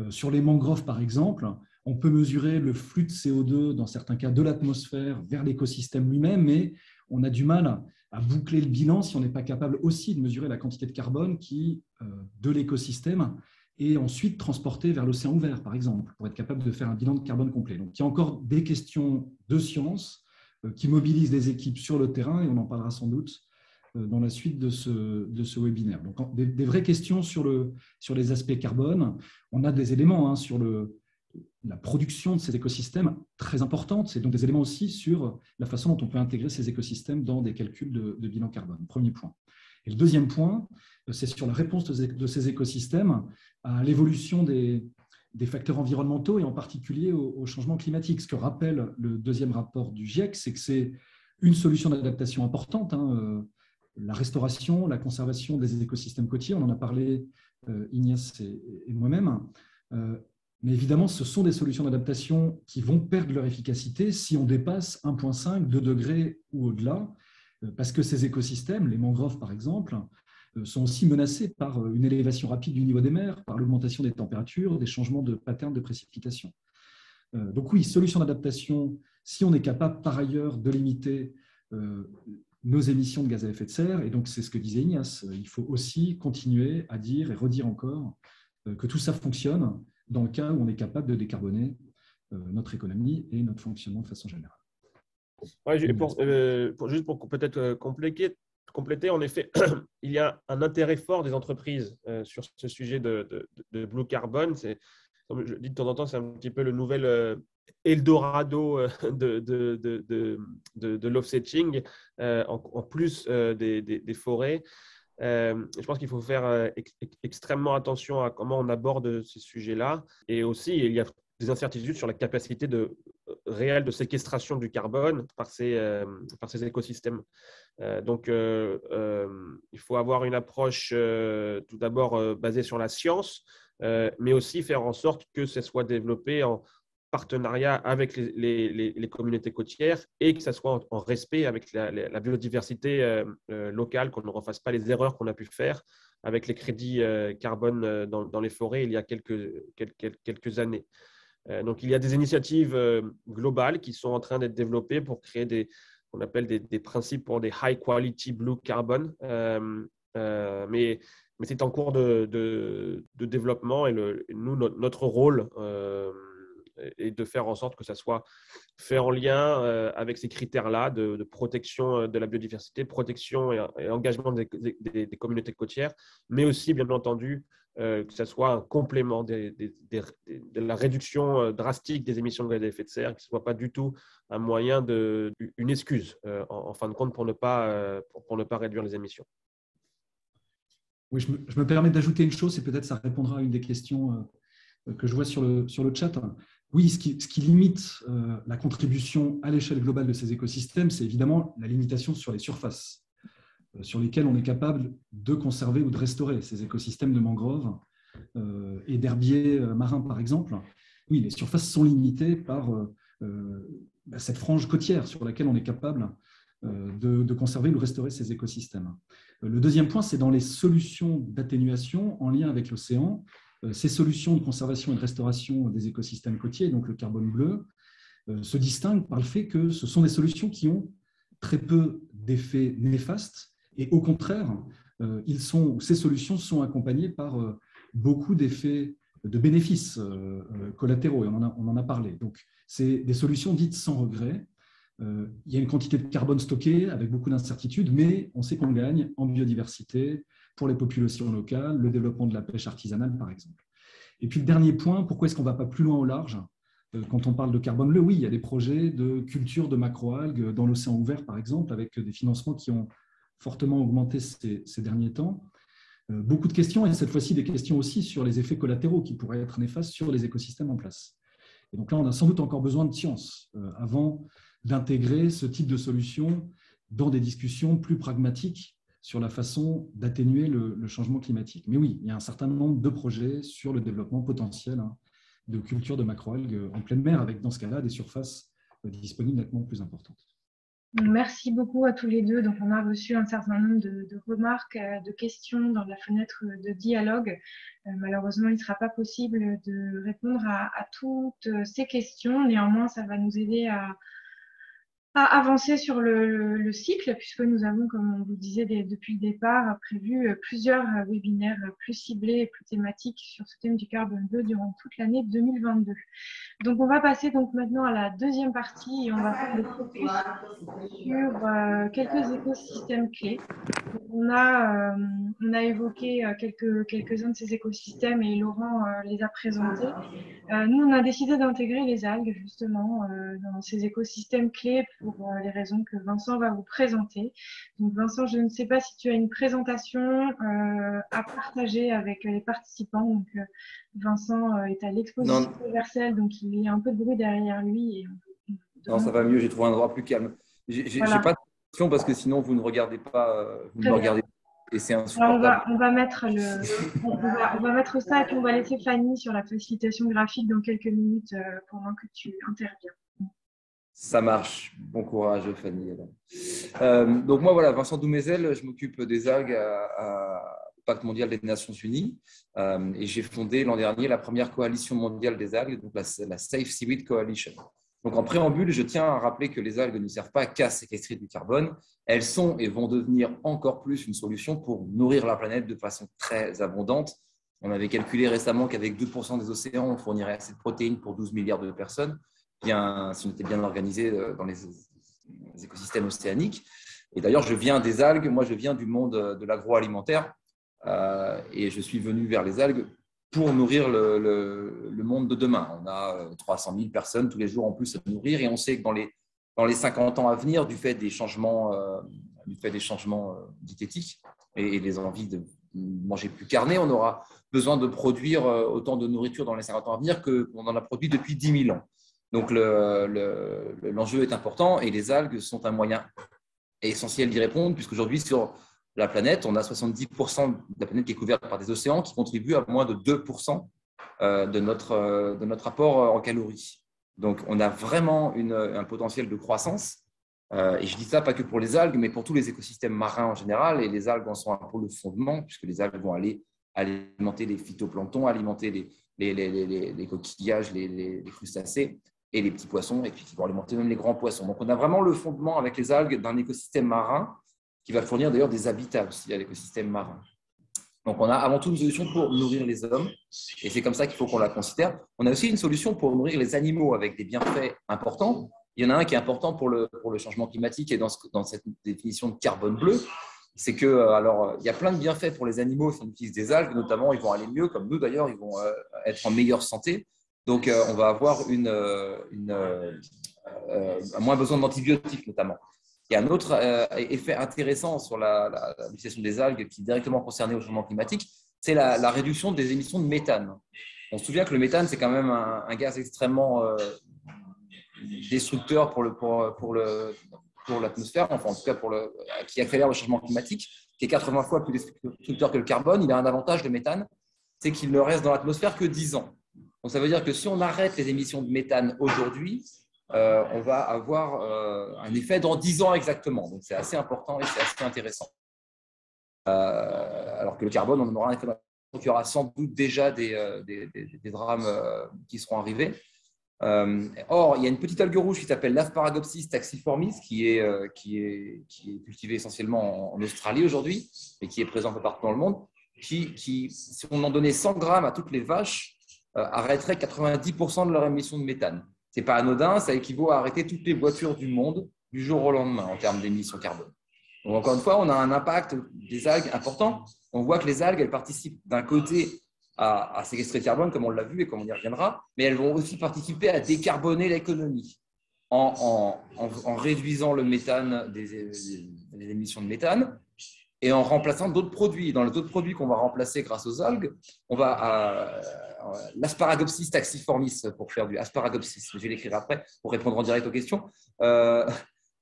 Sur les mangroves, par exemple, on peut mesurer le flux de CO2, dans certains cas, de l'atmosphère vers l'écosystème lui-même, mais on a du mal à boucler le bilan si on n'est pas capable aussi de mesurer la quantité de carbone qui, de l'écosystème, est ensuite transportée vers l'océan ouvert, par exemple, pour être capable de faire un bilan de carbone complet. Donc, il y a encore des questions de science qui mobilisent les équipes sur le terrain, et on en parlera sans doute dans la suite de ce webinaire. Donc, des vraies questions sur les aspects carbone. On a des éléments hein, sur la production de ces écosystèmes très importante. C'est donc des éléments aussi sur la façon dont on peut intégrer ces écosystèmes dans des calculs de bilan carbone. Premier point. Et le deuxième point, c'est sur la réponse de ces écosystèmes à l'évolution des facteurs environnementaux et en particulier au changement climatique. Ce que rappelle le deuxième rapport du GIEC, c'est que c'est une solution d'adaptation importante, hein, la restauration, la conservation des écosystèmes côtiers. On en a parlé, Ignace et moi-même. Mais évidemment, ce sont des solutions d'adaptation qui vont perdre leur efficacité si on dépasse 1,5, 2 degrés ou au-delà, parce que ces écosystèmes, les mangroves par exemple, sont aussi menacés par une élévation rapide du niveau des mers, par l'augmentation des températures, des changements de pattern de précipitation. Donc oui, solution d'adaptation, si on est capable par ailleurs de limiter nos émissions de gaz à effet de serre, et donc c'est ce que disait Ignace, il faut aussi continuer à dire et redire encore que tout ça fonctionne dans le cas où on est capable de décarboner notre économie et notre fonctionnement de façon générale. Ouais, juste pour peut-être compléter, en effet, il y a un intérêt fort des entreprises sur ce sujet de Blue Carbon. Comme je dis de temps en temps, c'est un petit peu le nouvel Eldorado de l'offsetting, en plus des forêts. Je pense qu'il faut faire extrêmement attention à comment on aborde ces sujets-là. Et aussi, il y a des incertitudes sur la capacité réelle de séquestration du carbone par ces écosystèmes. Donc, il faut avoir une approche tout d'abord basée sur la science, mais aussi faire en sorte que ce soit développé en partenariat avec les communautés côtières et que ça soit en respect avec la biodiversité locale, qu'on ne refasse pas les erreurs qu'on a pu faire avec les crédits carbone dans les forêts il y a quelques années. Donc, il y a des initiatives globales qui sont en train d'être développées pour créer qu'on appelle des principes pour des high quality blue carbon. Mais c'est en cours de développement et notre rôle est de faire en sorte que ça soit fait en lien avec ces critères-là de protection de la biodiversité, protection et engagement des communautés côtières, mais aussi, bien entendu, que ça soit un complément de la réduction drastique des émissions de gaz à effet de serre, que ce ne soit pas du tout un moyen une excuse, en fin de compte, pour ne pas réduire les émissions. Oui, je me permets d'ajouter une chose, et peut-être ça répondra à une des questions que je vois sur le chat. Oui, ce qui limite la contribution à l'échelle globale de ces écosystèmes, c'est évidemment la limitation sur les surfaces sur lesquelles on est capable de conserver ou de restaurer ces écosystèmes de mangroves et d'herbiers marins, par exemple. Oui, les surfaces sont limitées par cette frange côtière sur laquelle on est capable de conserver ou de restaurer ces écosystèmes. Le deuxième point, c'est dans les solutions d'atténuation en lien avec l'océan. Ces solutions de conservation et de restauration des écosystèmes côtiers, donc le carbone bleu, se distinguent par le fait que ce sont des solutions qui ont très peu d'effets néfastes et au contraire, ces solutions sont accompagnées par beaucoup d'effets de bénéfices collatéraux et on en a parlé. Donc, c'est des solutions dites sans regret. Il y a une quantité de carbone stockée avec beaucoup d'incertitudes, mais on sait qu'on gagne en biodiversité pour les populations locales, le développement de la pêche artisanale, par exemple. Et puis le dernier point, pourquoi est-ce qu'on ne va pas plus loin au large quand on parle de carbone bleu? Oui, il y a des projets de culture de macroalgues dans l'océan ouvert, par exemple, avec des financements qui ont fortement augmenté ces derniers temps. Beaucoup de questions, et cette fois-ci des questions aussi sur les effets collatéraux qui pourraient être néfastes sur les écosystèmes en place. Et donc là, on a sans doute encore besoin de science avant d'intégrer ce type de solution dans des discussions plus pragmatiques sur la façon d'atténuer le changement climatique. Mais oui, il y a un certain nombre de projets sur le développement potentiel de cultures de macroalgues en pleine mer, avec dans ce cas-là des surfaces disponibles nettement plus importantes. Merci beaucoup à tous les deux. Donc, on a reçu un certain nombre de remarques, de questions dans la fenêtre de dialogue. Malheureusement, il ne sera pas possible de répondre à toutes ces questions. Néanmoins, ça va nous aider à avancer sur le cycle, puisque nous avons, comme on vous disait depuis le départ, prévu plusieurs webinaires plus ciblés et plus thématiques sur ce thème du carbone bleu durant toute l'année 2022. Donc, on va passer donc maintenant à la deuxième partie et on va faire le focus sur quelques écosystèmes clés. On a évoqué quelques-uns de ces écosystèmes et Laurent les a présentés. Nous, on a décidé d'intégrer les algues justement dans ces écosystèmes clés pour les raisons que Vincent va vous présenter. Donc Vincent, je ne sais pas si tu as une présentation à partager avec les participants. Donc Vincent est à l'exposition universelle, donc il y a un peu de bruit derrière lui. Et non, ça va mieux, j'ai trouvé un endroit plus calme. J'ai pas de question parce que sinon vous ne regardez pas, vous ne me regardez pas. Et c'est insupportable. Alors on va mettre ça et puis on va laisser Fanny sur la facilitation graphique dans quelques minutes pendant que tu interviens. Ça marche. Bon courage, Fanny. Donc moi, voilà, Vincent Doumézel, je m'occupe des algues au Pacte mondial des Nations Unies et j'ai fondé l'an dernier la première coalition mondiale des algues, donc la Safe Seaweed Coalition. Donc en préambule, je tiens à rappeler que les algues ne servent pas qu'à séquestrer du carbone. Elles sont et vont devenir encore plus une solution pour nourrir la planète de façon très abondante. On avait calculé récemment qu'avec 2% des océans, on fournirait assez de protéines pour 12 milliards de personnes, si on était bien organisé dans les écosystèmes océaniques. Et d'ailleurs, je viens des algues, moi je viens du monde de l'agroalimentaire et je suis venu vers les algues pour nourrir le monde de demain. On a 300 000 personnes tous les jours en plus à nourrir et on sait que dans les 50 ans à venir, du fait des changements diététiques et des envies de manger plus carné, on aura besoin de produire autant de nourriture dans les 50 ans à venir qu'on en a produit depuis 10 000 ans. Donc l'enjeu est important et les algues sont un moyen essentiel d'y répondre, puisqu'aujourd'hui, sur la planète, on a 70% de la planète qui est couverte par des océans qui contribuent à moins de 2% de notre apport en calories. Donc, on a vraiment un potentiel de croissance. Et je dis ça pas que pour les algues, mais pour tous les écosystèmes marins en général. Et les algues en sont un peu le fondement, puisque les algues vont aller alimenter les phytoplanctons, alimenter les coquillages, les crustacés et les petits poissons, et puis qui vont alimenter même les grands poissons. Donc, on a vraiment le fondement avec les algues d'un écosystème marin qui va fournir d'ailleurs des habitats aussi à l'écosystème marin. Donc, on a avant tout une solution pour nourrir les hommes, et c'est comme ça qu'il faut qu'on la considère. On a aussi une solution pour nourrir les animaux avec des bienfaits importants. Il y en a un qui est important pour le changement climatique et dans cette définition de carbone bleu, c'est que, alors, il y a plein de bienfaits pour les animaux si on utilise des algues, notamment, ils vont aller mieux, comme nous d'ailleurs, ils vont être en meilleure santé. Donc, on va avoir moins besoin d'antibiotiques, notamment. Il y a un autre effet intéressant sur l'utilisation des algues qui est directement concerné au changement climatique, c'est la réduction des émissions de méthane. On se souvient que le méthane, c'est quand même un gaz extrêmement destructeur pour l'atmosphère, enfin en tout cas qui accélère le changement climatique, qui est 80 fois plus destructeur que le carbone. Il a un avantage, le méthane, c'est qu'il ne reste dans l'atmosphère que 10 ans. Donc ça veut dire que si on arrête les émissions de méthane aujourd'hui, on va avoir un effet dans 10 ans exactement. Donc, c'est assez important et c'est assez intéressant. Alors que le carbone, on en aura un effet. Donc, il y aura sans doute déjà des drames qui seront arrivés. Or, il y a une petite algue rouge qui s'appelle l'Asparagopsis taxiformis, qui est cultivée essentiellement en Australie aujourd'hui et qui est présente un peu partout dans le monde, qui, si on en donnait 100 grammes à toutes les vaches, arrêterait 90% de leur émission de méthane. Ce n'est pas anodin, ça équivaut à arrêter toutes les voitures du monde du jour au lendemain en termes d'émissions carbone. Donc, encore une fois, on a un impact des algues important. On voit que les algues, elles participent d'un côté à séquestrer le carbone, comme on l'a vu et comme on y reviendra, mais elles vont aussi participer à décarboner l'économie en réduisant le méthane des émissions de méthane et en remplaçant d'autres produits. Dans les autres produits qu'on va remplacer grâce aux algues, on va l'Asparagopsis taxiformis, pour faire du Asparagopsis, je vais l'écrire après pour répondre en direct aux questions.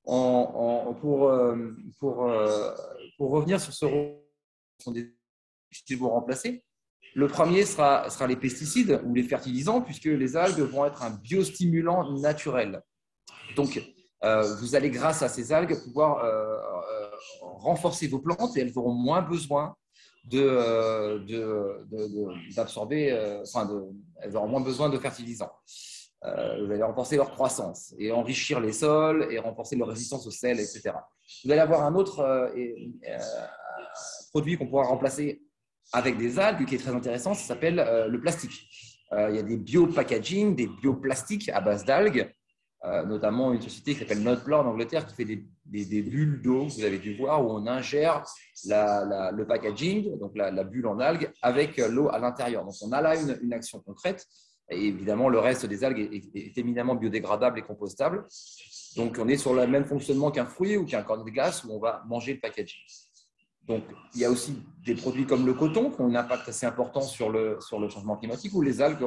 Pour revenir sur ce rôle, qui vont remplacer. Le premier sera les pesticides ou les fertilisants, puisque les algues vont être un biostimulant naturel. Donc, vous allez, grâce à ces algues, pouvoir renforcer vos plantes et elles auront moins besoin d'absorber, elles auront moins besoin de fertilisants. Vous allez renforcer leur croissance et enrichir les sols et renforcer leur résistance au sel, etc. Vous allez avoir un autre produit qu'on pourra remplacer avec des algues qui est très intéressant, ça s'appelle le plastique. Il y a des biopackaging, des bioplastiques à base d'algues, notamment une société qui s'appelle Notpla en Angleterre qui fait des bulles d'eau, vous avez dû voir, où on ingère le packaging, donc la bulle en algues, avec l'eau à l'intérieur. Donc on a là une action concrète. Et évidemment, le reste des algues est éminemment biodégradable et compostable. Donc, on est sur le même fonctionnement qu'un fruit ou qu'un cornet de glace où on va manger le packaging. Donc, il y a aussi des produits comme le coton qui ont un impact assez important sur le changement climatique, où les algues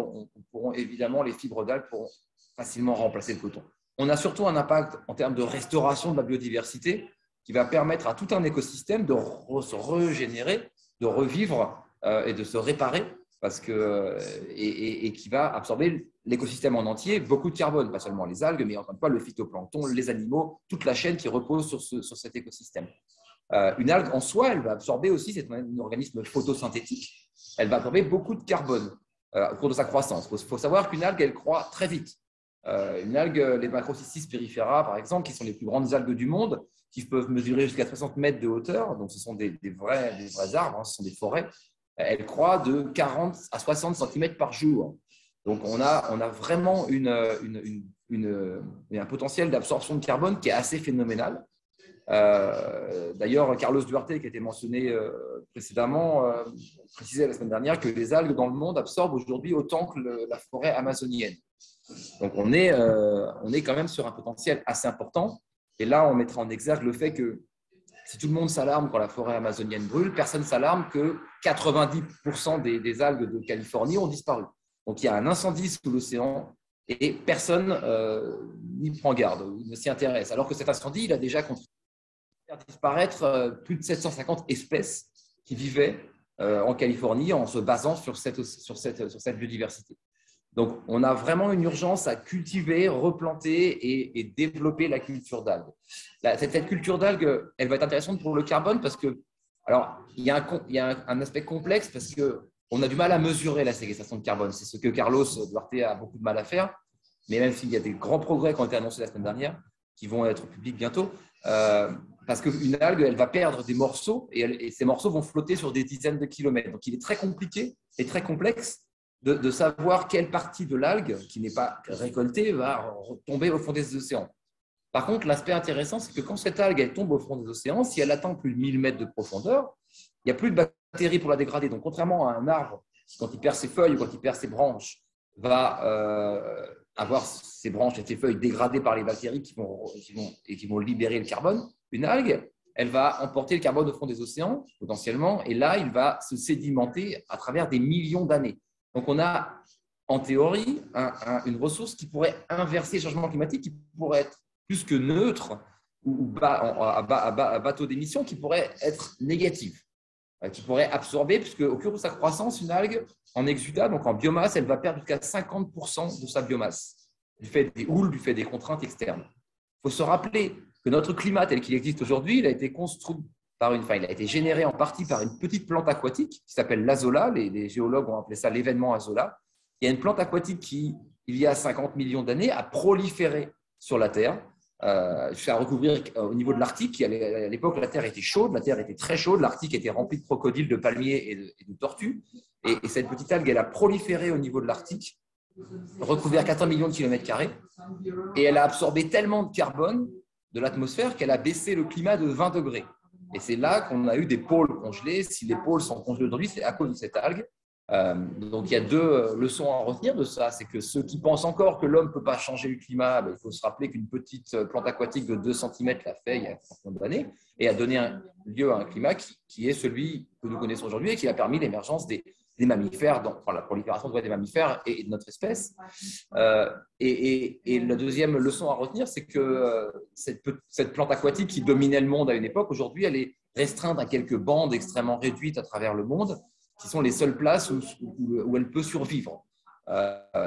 pourront évidemment, les fibres d'algues pourront facilement remplacer le coton. On a surtout un impact en termes de restauration de la biodiversité qui va permettre à tout un écosystème de se régénérer, de revivre et de se réparer. Et qui va absorber l'écosystème en entier, beaucoup de carbone, pas seulement les algues, mais encore une fois le phytoplancton, les animaux, toute la chaîne qui repose sur cet écosystème. Une algue en soi, elle va absorber aussi, c'est un organisme photosynthétique, elle va absorber beaucoup de carbone au cours de sa croissance. Il faut savoir qu'une algue, elle croît très vite. Une algue, les Macrocystis spirifera, par exemple, qui sont les plus grandes algues du monde, qui peuvent mesurer jusqu'à 60 mètres de hauteur, donc ce sont des vrais arbres, ce sont des forêts. Elle croît de 40 à 60 cm par jour. Donc, on a vraiment un potentiel d'absorption de carbone qui est assez phénoménal. D'ailleurs, Carlos Duarte, qui a été mentionné précédemment, précisait la semaine dernière que les algues dans le monde absorbent aujourd'hui autant que la forêt amazonienne. Donc, on est quand même sur un potentiel assez important. Et là, on mettra en exergue le fait que si tout le monde s'alarme quand la forêt amazonienne brûle, personne ne s'alarme que 90% des algues de Californie ont disparu. Donc, il y a un incendie sous l'océan et personne n'y prend garde ou ne s'y intéresse. Alors que cet incendie, il a déjà contribué à faire disparaître plus de 750 espèces qui vivaient en Californie en se basant sur cette biodiversité. Donc, on a vraiment une urgence à cultiver, replanter et développer la culture d'algues. Cette culture d'algues, elle va être intéressante pour le carbone parce que, alors, il y a un aspect complexe parce qu'on a du mal à mesurer la séquestration de carbone. C'est ce que Carlos Duarte a beaucoup de mal à faire, mais même s'il y a des grands progrès qui ont été annoncés la semaine dernière, qui vont être publics bientôt, parce qu'une algue, elle va perdre des morceaux et ces morceaux vont flotter sur des dizaines de kilomètres. Donc, il est très compliqué et très complexe de savoir quelle partie de l'algue qui n'est pas récoltée va tomber au fond des océans. Par contre, l'aspect intéressant, c'est que quand cette algue elle tombe au fond des océans, si elle atteint plus de 1000 mètres de profondeur, il n'y a plus de bactéries pour la dégrader. Donc, contrairement à un arbre, quand il perd ses feuilles ou quand il perd ses branches, va avoir ses branches et ses feuilles dégradées par les bactéries qui vont libérer le carbone. Une algue, elle va emporter le carbone au fond des océans, potentiellement, et là, il va se sédimenter à travers des millions d'années. Donc, on a, en théorie, une ressource qui pourrait inverser le changement climatique, qui pourrait être plus que neutre ou à bas taux d'émission, qui pourrait être négative, qui pourrait absorber, puisque au cours de sa croissance, une algue, en exudat, donc en biomasse, elle va perdre jusqu'à 50% de sa biomasse, du fait des houles, du fait des contraintes externes. Il faut se rappeler que notre climat tel qu'il existe aujourd'hui, il a été construit il a été généré en partie par une petite plante aquatique qui s'appelle l'azola. Les géologues ont appelé ça l'événement azola. Il y a une plante aquatique qui, il y a 50 millions d'années, a proliféré sur la Terre, jusqu'à recouvrir au niveau de l'Arctique. À l'époque, la Terre était chaude, la Terre était très chaude, l'Arctique était rempli de crocodiles, de palmiers et de tortues. Et cette petite algue, elle a proliféré au niveau de l'Arctique, recouvert 4 millions de kilomètres carrés, et elle a absorbé tellement de carbone de l'atmosphère qu'elle a baissé le climat de 20 degrés. Et c'est là qu'on a eu des pôles congelés. Si les pôles sont congelés aujourd'hui, c'est à cause de cette algue. Donc, il y a deux leçons à retenir de ça. C'est que ceux qui pensent encore que l'homme ne peut pas changer le climat, il faut se rappeler qu'une petite plante aquatique de 2 cm l'a fait il y a combien d'années et a donné lieu à un climat qui est celui que nous connaissons aujourd'hui et qui a permis l'émergence des des mammifères, enfin, la prolifération des mammifères et de notre espèce. Et la deuxième leçon à retenir, c'est que cette plante aquatique qui dominait le monde à une époque, aujourd'hui, elle est restreinte à quelques bandes extrêmement réduites à travers le monde, qui sont les seules places où elle peut survivre.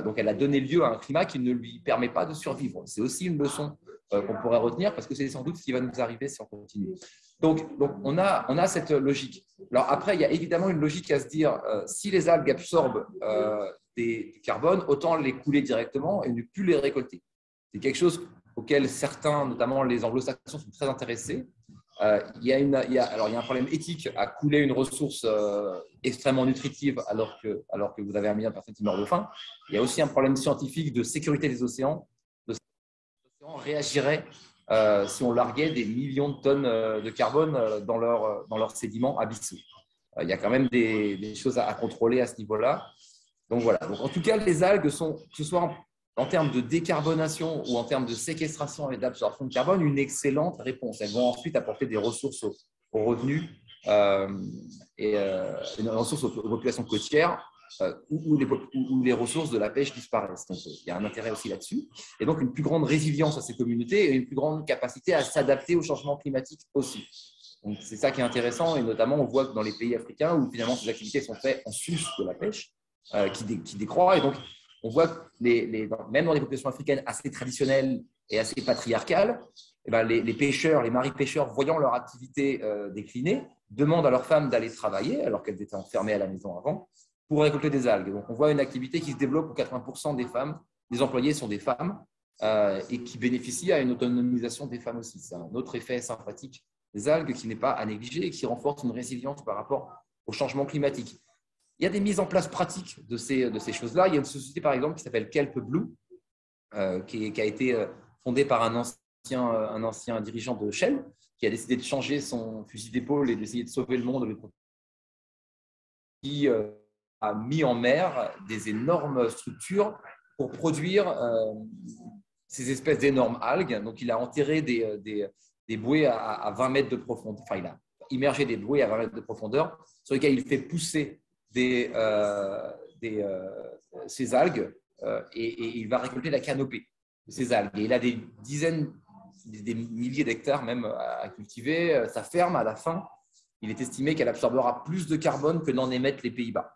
Donc, elle a donné lieu à un climat qui ne lui permet pas de survivre. C'est aussi une leçon qu'on pourrait retenir parce que c'est sans doute ce qui va nous arriver si on continue. Donc on a cette logique. Alors après, il y a évidemment une logique à se dire, si les algues absorbent du carbone, autant les couler directement et ne plus les récolter. C'est quelque chose auquel certains, notamment les anglo-saxons, sont très intéressés. Il y a un problème éthique à couler une ressource extrêmement nutritive alors que vous avez un million de personnes qui meurent de faim. Il y a aussi un problème scientifique de sécurité des océans. L'océan réagirait si on larguait des millions de tonnes de carbone dans leurs sédiments abyssaux. Il y a quand même des choses à contrôler à ce niveau-là. Donc voilà. Donc, en tout cas, les algues sont, que ce soit en termes de décarbonation ou en termes de séquestration et d'absorption de carbone, une excellente réponse. Elles vont ensuite apporter des ressources aux revenus et une ressource aux populations côtières où les ressources de la pêche disparaissent. Donc, il y a un intérêt aussi là-dessus. Et donc, une plus grande résilience à ces communautés et une plus grande capacité à s'adapter au changement climatique aussi. Donc, c'est ça qui est intéressant. Et notamment, on voit que dans les pays africains où finalement ces activités sont faites en sus de la pêche, qui décroît. Et donc, on voit que même dans les populations africaines assez traditionnelles et assez patriarcales, eh ben, les pêcheurs, les maris pêcheurs, voyant leur activité décliner, demandent à leurs femmes d'aller travailler, alors qu'elles étaient enfermées à la maison avant, pour récolter des algues. Donc, on voit une activité qui se développe où 80% des employés sont des femmes et qui bénéficient à une autonomisation des femmes aussi. C'est un autre effet sympathique des algues qui n'est pas à négliger et qui renforce une résilience par rapport au changement climatique. Il y a des mises en place pratiques de ces choses-là. Il y a une société, par exemple, qui s'appelle Kelp Blue, qui a été fondée par un ancien dirigeant de Shell, qui a décidé de changer son fusil d'épaule et d'essayer de sauver le monde, qui a mis en mer des énormes structures pour produire ces espèces d'énormes algues. Donc, il a enterré des bouées à 20 mètres de profondeur. Enfin, il a immergé des bouées à 20 mètres de profondeur sur lesquelles il fait pousser ces algues et il va récolter la canopée de ces algues. Et il a des dizaines, des milliers d'hectares même à cultiver. Sa ferme, à la fin, il est estimé qu'elle absorbera plus de carbone que n'en émettent les Pays-Bas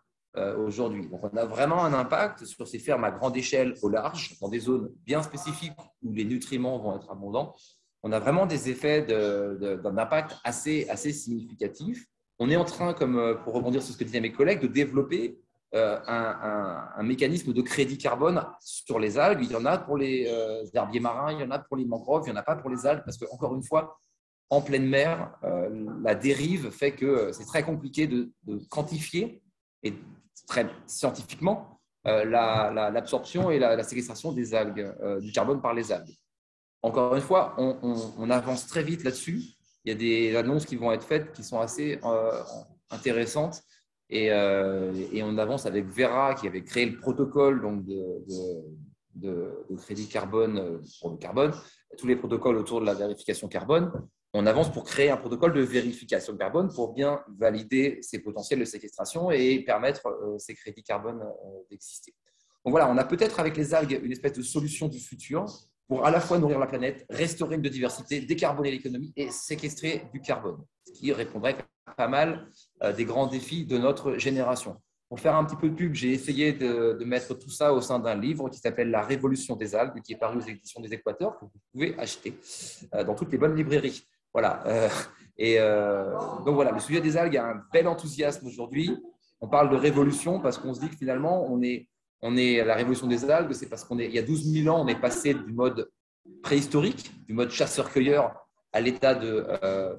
aujourd'hui. Donc, on a vraiment un impact sur ces fermes à grande échelle au large, dans des zones bien spécifiques où les nutriments vont être abondants. On a vraiment des effets d'un impact assez significatif. On est en train, comme pour rebondir sur ce que disaient mes collègues, de développer un mécanisme de crédit carbone sur les algues. Il y en a pour les herbiers marins, il y en a pour les mangroves, il n'y en a pas pour les algues, parce qu'encore une fois, en pleine mer, la dérive fait que c'est très compliqué de quantifier, et très scientifiquement, l'absorption et la séquestration des algues, du carbone par les algues. Encore une fois, on avance très vite là-dessus. Il y a des annonces qui vont être faites qui sont assez intéressantes et on avance avec Verra qui avait créé le protocole donc, de crédit carbone pour le carbone, tous les protocoles autour de la vérification carbone. On avance pour créer un protocole de vérification carbone pour bien valider ces potentiels de séquestration et permettre ces crédits carbone d'exister. Donc voilà, on a peut-être avec les algues une espèce de solution du futur pour à la fois nourrir la planète, restaurer une biodiversité, décarboner l'économie et séquestrer du carbone, ce qui répondrait à pas mal des grands défis de notre génération. Pour faire un petit peu de pub, j'ai essayé de mettre tout ça au sein d'un livre qui s'appelle « La révolution des algues », qui est paru aux éditions des Équateurs, que vous pouvez acheter dans toutes les bonnes librairies. Voilà. Donc voilà, le sujet des algues a un bel enthousiasme aujourd'hui. On parle de révolution parce qu'on se dit que finalement, on est à la révolution des algues, c'est parce qu'il y a 12 000 ans, on est passé du mode préhistorique, du mode chasseur-cueilleur à l'état d'homme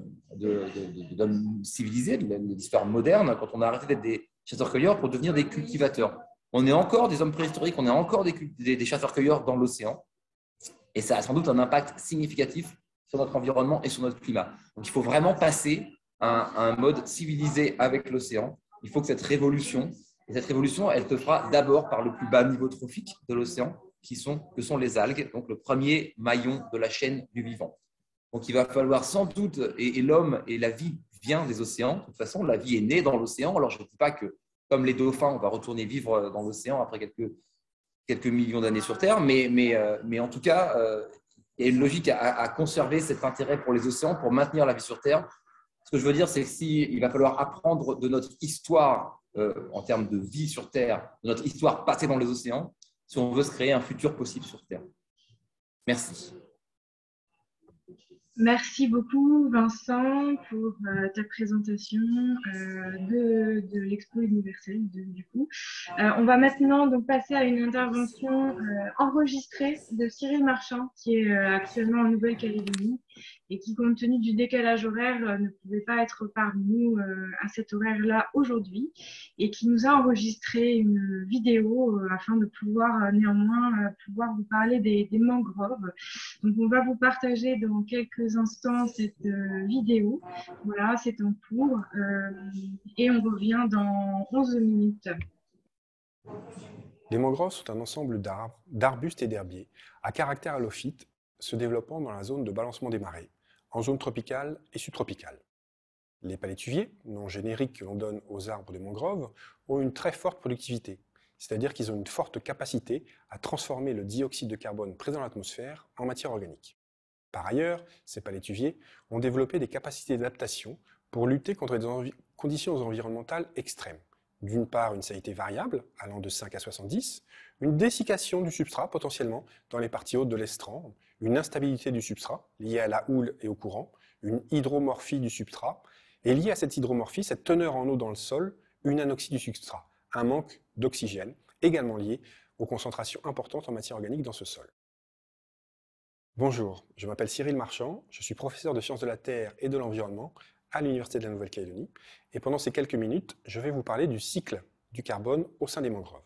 civilisé, de l'histoire moderne, quand on a arrêté d'être des chasseurs-cueilleurs pour devenir des cultivateurs. On est encore des hommes préhistoriques, on est encore des chasseurs-cueilleurs dans l'océan, et ça a sans doute un impact significatif sur notre environnement et sur notre climat. Donc, il faut vraiment passer à un mode civilisé avec l'océan. Il faut que cette révolution, elle se fera d'abord par le plus bas niveau trophique de l'océan, que sont les algues, donc le premier maillon de la chaîne du vivant. Donc, il va falloir sans doute, et l'homme et la vie vient des océans, de toute façon, la vie est née dans l'océan. Alors, je ne dis pas que comme les dauphins, on va retourner vivre dans l'océan après quelques millions d'années sur Terre. Mais en tout cas, il y a une logique à conserver cet intérêt pour les océans, pour maintenir la vie sur Terre. Ce que je veux dire, c'est qu'il va falloir apprendre de notre histoire en termes de vie sur Terre, de notre histoire passée dans les océans, si on veut se créer un futur possible sur Terre. Merci. Merci beaucoup, Vincent, pour ta présentation de l'Expo universelle, du coup. On va maintenant donc passer à une intervention enregistrée de Cyril Marchand, qui est actuellement en Nouvelle-Calédonie et qui, compte tenu du décalage horaire, ne pouvait pas être parmi nous à cet horaire-là aujourd'hui, et qui nous a enregistré une vidéo afin de pouvoir néanmoins pouvoir vous parler des mangroves. Donc, on va vous partager dans quelques instants cette vidéo. Voilà, c'est en cours et on revient dans 11 minutes. Les mangroves sont un ensemble d'arbres, d'arbustes et d'herbiers à caractère halophyte se développant dans la zone de balancement des marées, en zone tropicale et subtropicale. Les palétuviers, nom générique que l'on donne aux arbres de mangroves, ont une très forte productivité, c'est-à-dire qu'ils ont une forte capacité à transformer le dioxyde de carbone présent dans l'atmosphère en matière organique. Par ailleurs, ces palétuviers ont développé des capacités d'adaptation pour lutter contre des conditions environnementales extrêmes. D'une part, une salinité variable, allant de 5 à 70, une dessiccation du substrat potentiellement dans les parties hautes de l'estran, une instabilité du substrat liée à la houle et au courant, une hydromorphie du substrat, et liée à cette hydromorphie, cette teneur en eau dans le sol, une anoxie du substrat, un manque d'oxygène, également lié aux concentrations importantes en matière organique dans ce sol. Bonjour, je m'appelle Cyril Marchand, je suis professeur de sciences de la Terre et de l'environnement à l'Université de la Nouvelle-Calédonie, et pendant ces quelques minutes, je vais vous parler du cycle du carbone au sein des mangroves.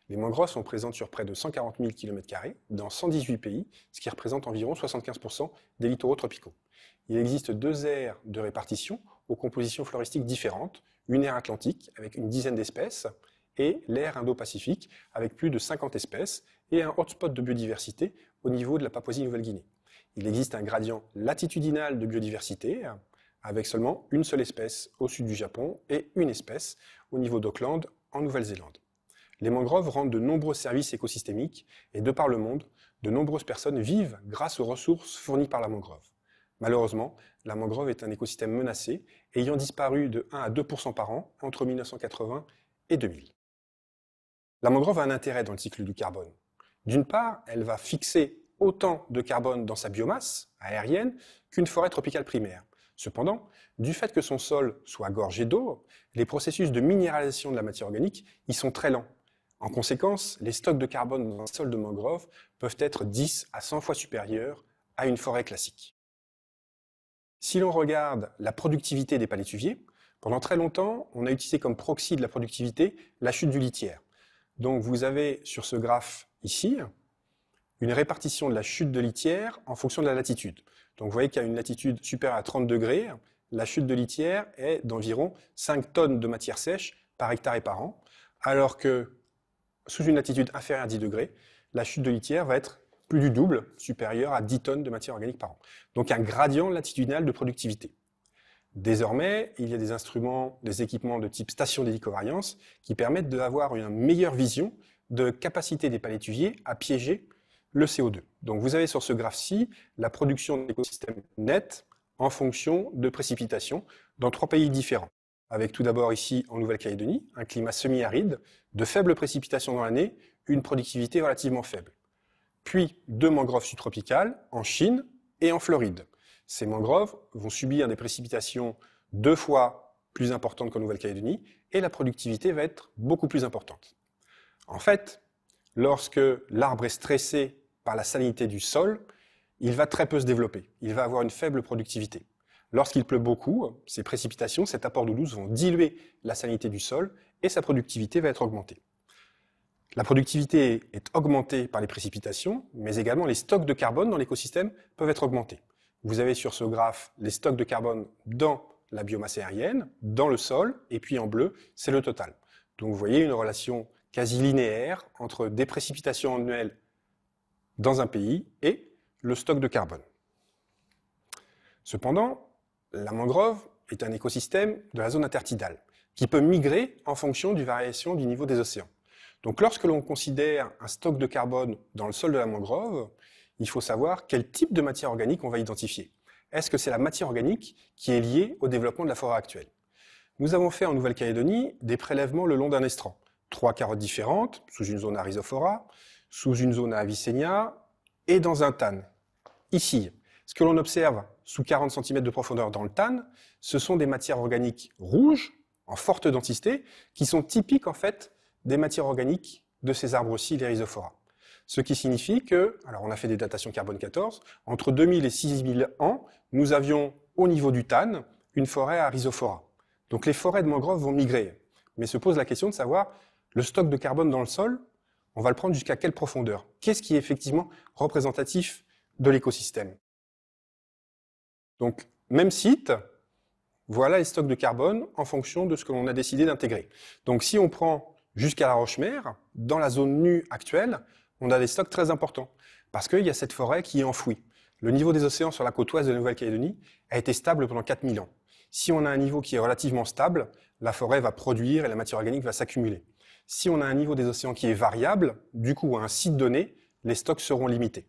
Les mangroves sont présentes sur près de 140 000 km² dans 118 pays, ce qui représente environ 75% des littoraux tropicaux. Il existe deux aires de répartition aux compositions floristiques différentes, une aire atlantique avec une dizaine d'espèces, et l'aire Indo-Pacifique avec plus de 50 espèces et un hotspot de biodiversité au niveau de la Papouasie-Nouvelle-Guinée. Il existe un gradient latitudinal de biodiversité avec seulement une seule espèce au sud du Japon et une espèce au niveau d'Auckland en Nouvelle-Zélande. Les mangroves rendent de nombreux services écosystémiques et de par le monde, de nombreuses personnes vivent grâce aux ressources fournies par la mangrove. Malheureusement, la mangrove est un écosystème menacé, ayant disparu de 1 à 2% par an entre 1980 et 2000. La mangrove a un intérêt dans le cycle du carbone. D'une part, elle va fixer autant de carbone dans sa biomasse aérienne qu'une forêt tropicale primaire. Cependant, du fait que son sol soit gorgé d'eau, les processus de minéralisation de la matière organique y sont très lents. En conséquence, les stocks de carbone dans un sol de mangrove peuvent être 10 à 100 fois supérieurs à une forêt classique. Si l'on regarde la productivité des palétuviers, pendant très longtemps, on a utilisé comme proxy de la productivité la chute du litière. Donc vous avez sur ce graphe ici une répartition de la chute de litière en fonction de la latitude. Donc vous voyez qu'à une latitude supérieure à 30 degrés, la chute de litière est d'environ 5 tonnes de matière sèche par hectare et par an, alors que sous une latitude inférieure à 10 degrés, la chute de litière va être plus du double, supérieure à 10 tonnes de matière organique par an. Donc un gradient latitudinal de productivité. Désormais, il y a des instruments, des équipements de type station d'hélicovariance qui permettent d'avoir une meilleure vision de capacité des palétuviers à piéger le CO2. Donc vous avez sur ce graphe-ci la production de l'écosystème net en fonction de précipitations dans 3 pays différents. Avec tout d'abord ici en Nouvelle-Calédonie, un climat semi-aride, de faibles précipitations dans l'année, une productivité relativement faible. Puis 2 mangroves subtropicales en Chine et en Floride. Ces mangroves vont subir des précipitations 2 fois plus importantes qu'en Nouvelle-Calédonie et la productivité va être beaucoup plus importante. En fait, lorsque l'arbre est stressé par la salinité du sol, il va très peu se développer, il va avoir une faible productivité. Lorsqu'il pleut beaucoup, ces précipitations, cet apport d'eau douce vont diluer la salinité du sol et sa productivité va être augmentée. La productivité est augmentée par les précipitations, mais également les stocks de carbone dans l'écosystème peuvent être augmentés. Vous avez sur ce graphe les stocks de carbone dans la biomasse aérienne, dans le sol, et puis en bleu, c'est le total. Donc vous voyez une relation quasi linéaire entre des précipitations annuelles dans un pays et le stock de carbone. Cependant, la mangrove est un écosystème de la zone intertidale, qui peut migrer en fonction du variation du niveau des océans. Donc lorsque l'on considère un stock de carbone dans le sol de la mangrove, il faut savoir quel type de matière organique on va identifier. Est-ce que c'est la matière organique qui est liée au développement de la forêt actuelle? Nous avons fait en Nouvelle-Calédonie des prélèvements le long d'un estran. 3 carottes différentes, sous une zone à Rhizophora, sous une zone à Avicennia et dans un tan. Ici, ce que l'on observe sous 40 cm de profondeur dans le tan, ce sont des matières organiques rouges, en forte densité, qui sont typiques en fait des matières organiques de ces arbres-ci, les Rhizophora. Ce qui signifie que, alors on a fait des datations carbone 14, entre 2000 et 6000 ans, nous avions au niveau du tan une forêt à Rhizophora. Donc les forêts de mangroves vont migrer. Mais se pose la question de savoir, le stock de carbone dans le sol, on va le prendre jusqu'à quelle profondeur? Qu'est-ce qui est effectivement représentatif de l'écosystème? Donc, même site, voilà les stocks de carbone en fonction de ce que l'on a décidé d'intégrer. Donc si on prend jusqu'à la Roche-Mère, dans la zone nue actuelle, on a des stocks très importants, parce qu'il y a cette forêt qui est enfouie. Le niveau des océans sur la côte ouest de la Nouvelle-Calédonie a été stable pendant 4000 ans. Si on a un niveau qui est relativement stable, la forêt va produire et la matière organique va s'accumuler. Si on a un niveau des océans qui est variable, du coup, à un site donné, les stocks seront limités.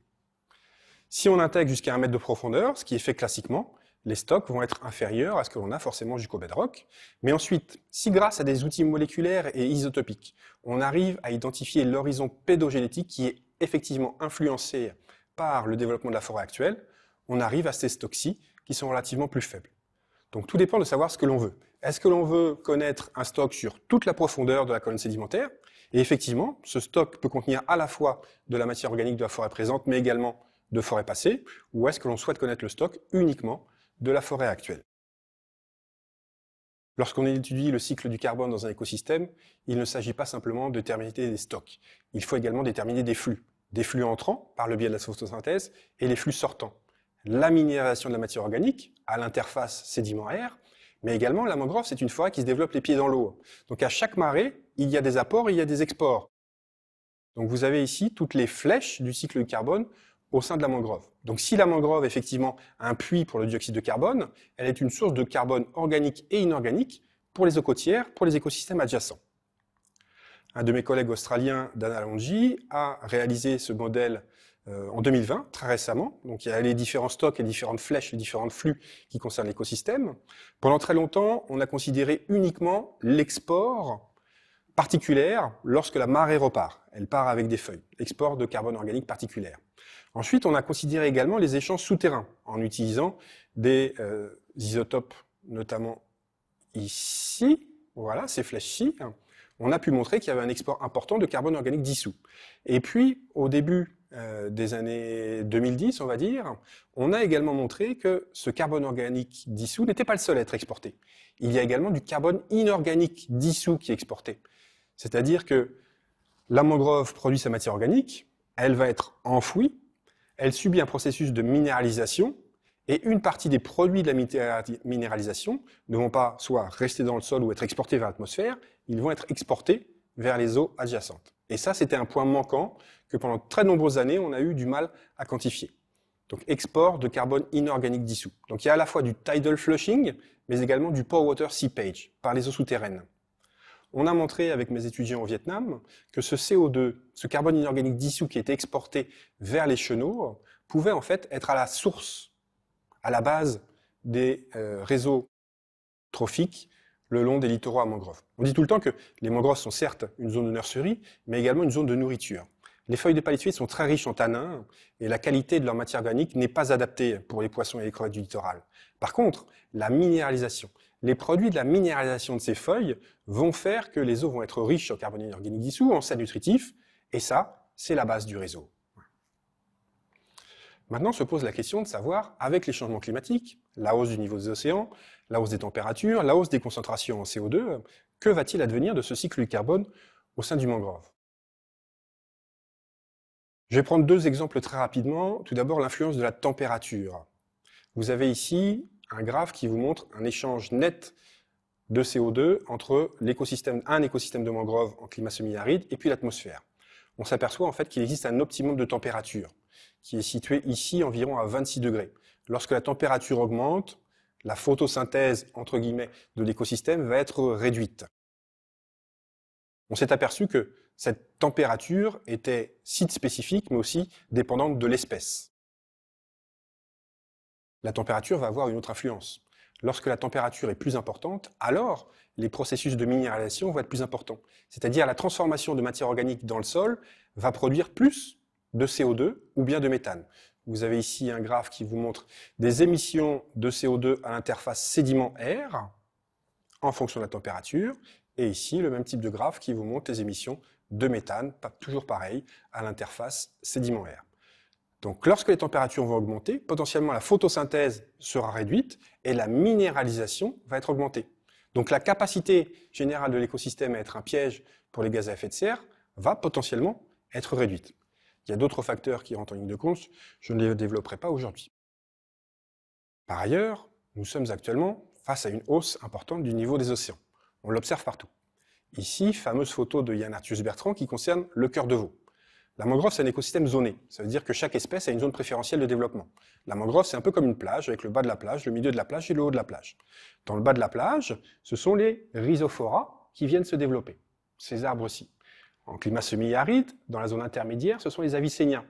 Si on intègre jusqu'à 1 mètre de profondeur, ce qui est fait classiquement, les stocks vont être inférieurs à ce que l'on a forcément jusqu'au bedrock. Mais ensuite, si grâce à des outils moléculaires et isotopiques, on arrive à identifier l'horizon pédogénétique qui est effectivement influencé par le développement de la forêt actuelle, on arrive à ces stocks-ci qui sont relativement plus faibles. Donc tout dépend de savoir ce que l'on veut. Est-ce que l'on veut connaître un stock sur toute la profondeur de la colonne sédimentaire? Et effectivement, ce stock peut contenir à la fois de la matière organique de la forêt présente, mais également de forêt passée, ou est-ce que l'on souhaite connaître le stock uniquement de la forêt actuelle? Lorsqu'on étudie le cycle du carbone dans un écosystème, il ne s'agit pas simplement de déterminer des stocks. Il faut également déterminer des flux entrants par le biais de la photosynthèse et les flux sortants. La minéralisation de la matière organique à l'interface sédiment-air, mais également la mangrove, c'est une forêt qui se développe les pieds dans l'eau. Donc à chaque marée, il y a des apports et il y a des exports. Donc vous avez ici toutes les flèches du cycle du carbone au sein de la mangrove. Donc si la mangrove effectivement a un puits pour le dioxyde de carbone, elle est une source de carbone organique et inorganique pour les eaux côtières, pour les écosystèmes adjacents. Un de mes collègues australiens, Dan Alonji, a réalisé ce modèle en 2020, très récemment. Donc il y a les différents stocks, les différentes flèches, les différents flux qui concernent l'écosystème. Pendant très longtemps, on a considéré uniquement l'export particulière lorsque la marée repart. Elle part avec des feuilles, export de carbone organique particulière. Ensuite, on a considéré également les échanges souterrains en utilisant des isotopes, notamment ici, voilà, ces flèches-ci. On a pu montrer qu'il y avait un export important de carbone organique dissous. Et puis, au début des années 2010, on va dire, on a également montré que ce carbone organique dissous n'était pas le seul à être exporté. Il y a également du carbone inorganique dissous qui est exporté. C'est-à-dire que la mangrove produit sa matière organique, elle va être enfouie, elle subit un processus de minéralisation, et une partie des produits de la minéralisation ne vont pas soit rester dans le sol ou être exportés vers l'atmosphère, ils vont être exportés vers les eaux adjacentes. Et ça, c'était un point manquant que pendant très nombreuses années, on a eu du mal à quantifier. Donc, export de carbone inorganique dissous. Donc, il y a à la fois du tidal flushing, mais également du pore water seepage, par les eaux souterraines. On a montré avec mes étudiants au Vietnam que ce CO2, ce carbone inorganique dissous qui était exporté vers les chenaux, pouvait en fait être à la source, à la base des réseaux trophiques le long des littoraux à mangroves. On dit tout le temps que les mangroves sont certes une zone de nurserie, mais également une zone de nourriture. Les feuilles de palétuvier sont très riches en tanins et la qualité de leur matière organique n'est pas adaptée pour les poissons et les crevettes du littoral. Par contre, la minéralisation, les produits de la minéralisation de ces feuilles vont faire que les eaux vont être riches en carbone inorganique dissous, en sels nutritifs, et ça, c'est la base du réseau. Maintenant se pose la question de savoir, avec les changements climatiques, la hausse du niveau des océans, la hausse des températures, la hausse des concentrations en CO2, que va-t-il advenir de ce cycle du carbone au sein du mangrove? Je vais prendre deux exemples très rapidement. Tout d'abord, l'influence de la température. Vous avez ici un graphe qui vous montre un échange net de CO2 entre un écosystème de mangrove en climat semi-aride et puis l'atmosphère. On s'aperçoit en fait qu'il existe un optimum de température qui est situé ici environ à 26 degrés. Lorsque la température augmente, la photosynthèse, entre guillemets, de l'écosystème va être réduite. On s'est aperçu que cette température était site spécifique, mais aussi dépendante de l'espèce. La température va avoir une autre influence. Lorsque la température est plus importante, alors les processus de minéralisation vont être plus importants. C'est-à-dire la transformation de matière organique dans le sol va produire plus de CO2 ou bien de méthane. Vous avez ici un graphe qui vous montre des émissions de CO2 à l'interface sédiment-air en fonction de la température. Et ici, le même type de graphe qui vous montre les émissions de méthane, pas toujours pareil, à l'interface sédiment-air. Donc, lorsque les températures vont augmenter, potentiellement la photosynthèse sera réduite et la minéralisation va être augmentée. Donc, la capacité générale de l'écosystème à être un piège pour les gaz à effet de serre va potentiellement être réduite. Il y a d'autres facteurs qui rentrent en ligne de compte, je ne les développerai pas aujourd'hui. Par ailleurs, nous sommes actuellement face à une hausse importante du niveau des océans. On l'observe partout. Ici, fameuse photo de Yann Arthus Bertrand qui concerne le cœur de veau. La mangrove, c'est un écosystème zoné. Ça veut dire que chaque espèce a une zone préférentielle de développement. La mangrove, c'est un peu comme une plage, avec le bas de la plage, le milieu de la plage et le haut de la plage. Dans le bas de la plage, ce sont les rhizophora qui viennent se développer, ces arbres-ci. En climat semi-aride, dans la zone intermédiaire, ce sont les avicéniens.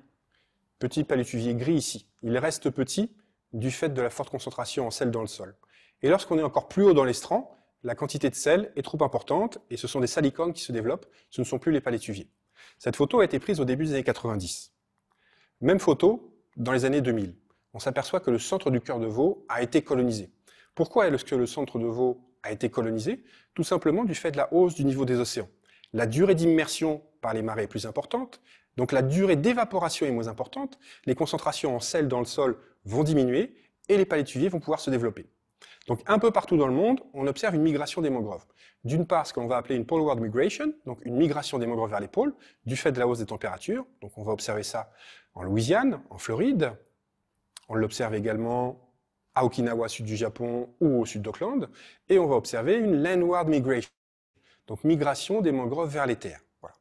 Petit palétuvier gris ici. Il reste petit du fait de la forte concentration en sel dans le sol. Et lorsqu'on est encore plus haut dans l'estran, la quantité de sel est trop importante et ce sont des salicornes qui se développent, ce ne sont plus les palétuviers. Cette photo a été prise au début des années 90. Même photo dans les années 2000. On s'aperçoit que le centre du cœur de veau a été colonisé. Pourquoi est-ce que le centre de veau a été colonisé? Tout simplement du fait de la hausse du niveau des océans. La durée d'immersion par les marées est plus importante, donc la durée d'évaporation est moins importante, les concentrations en sel dans le sol vont diminuer et les palétuviers vont pouvoir se développer. Donc un peu partout dans le monde, on observe une migration des mangroves. D'une part, ce qu'on va appeler une poleward migration, donc une migration des mangroves vers les pôles, du fait de la hausse des températures. Donc on va observer ça en Louisiane, en Floride. On l'observe également à Okinawa, sud du Japon, ou au sud d'Auckland. Et on va observer une landward migration, donc migration des mangroves vers les terres. Voilà.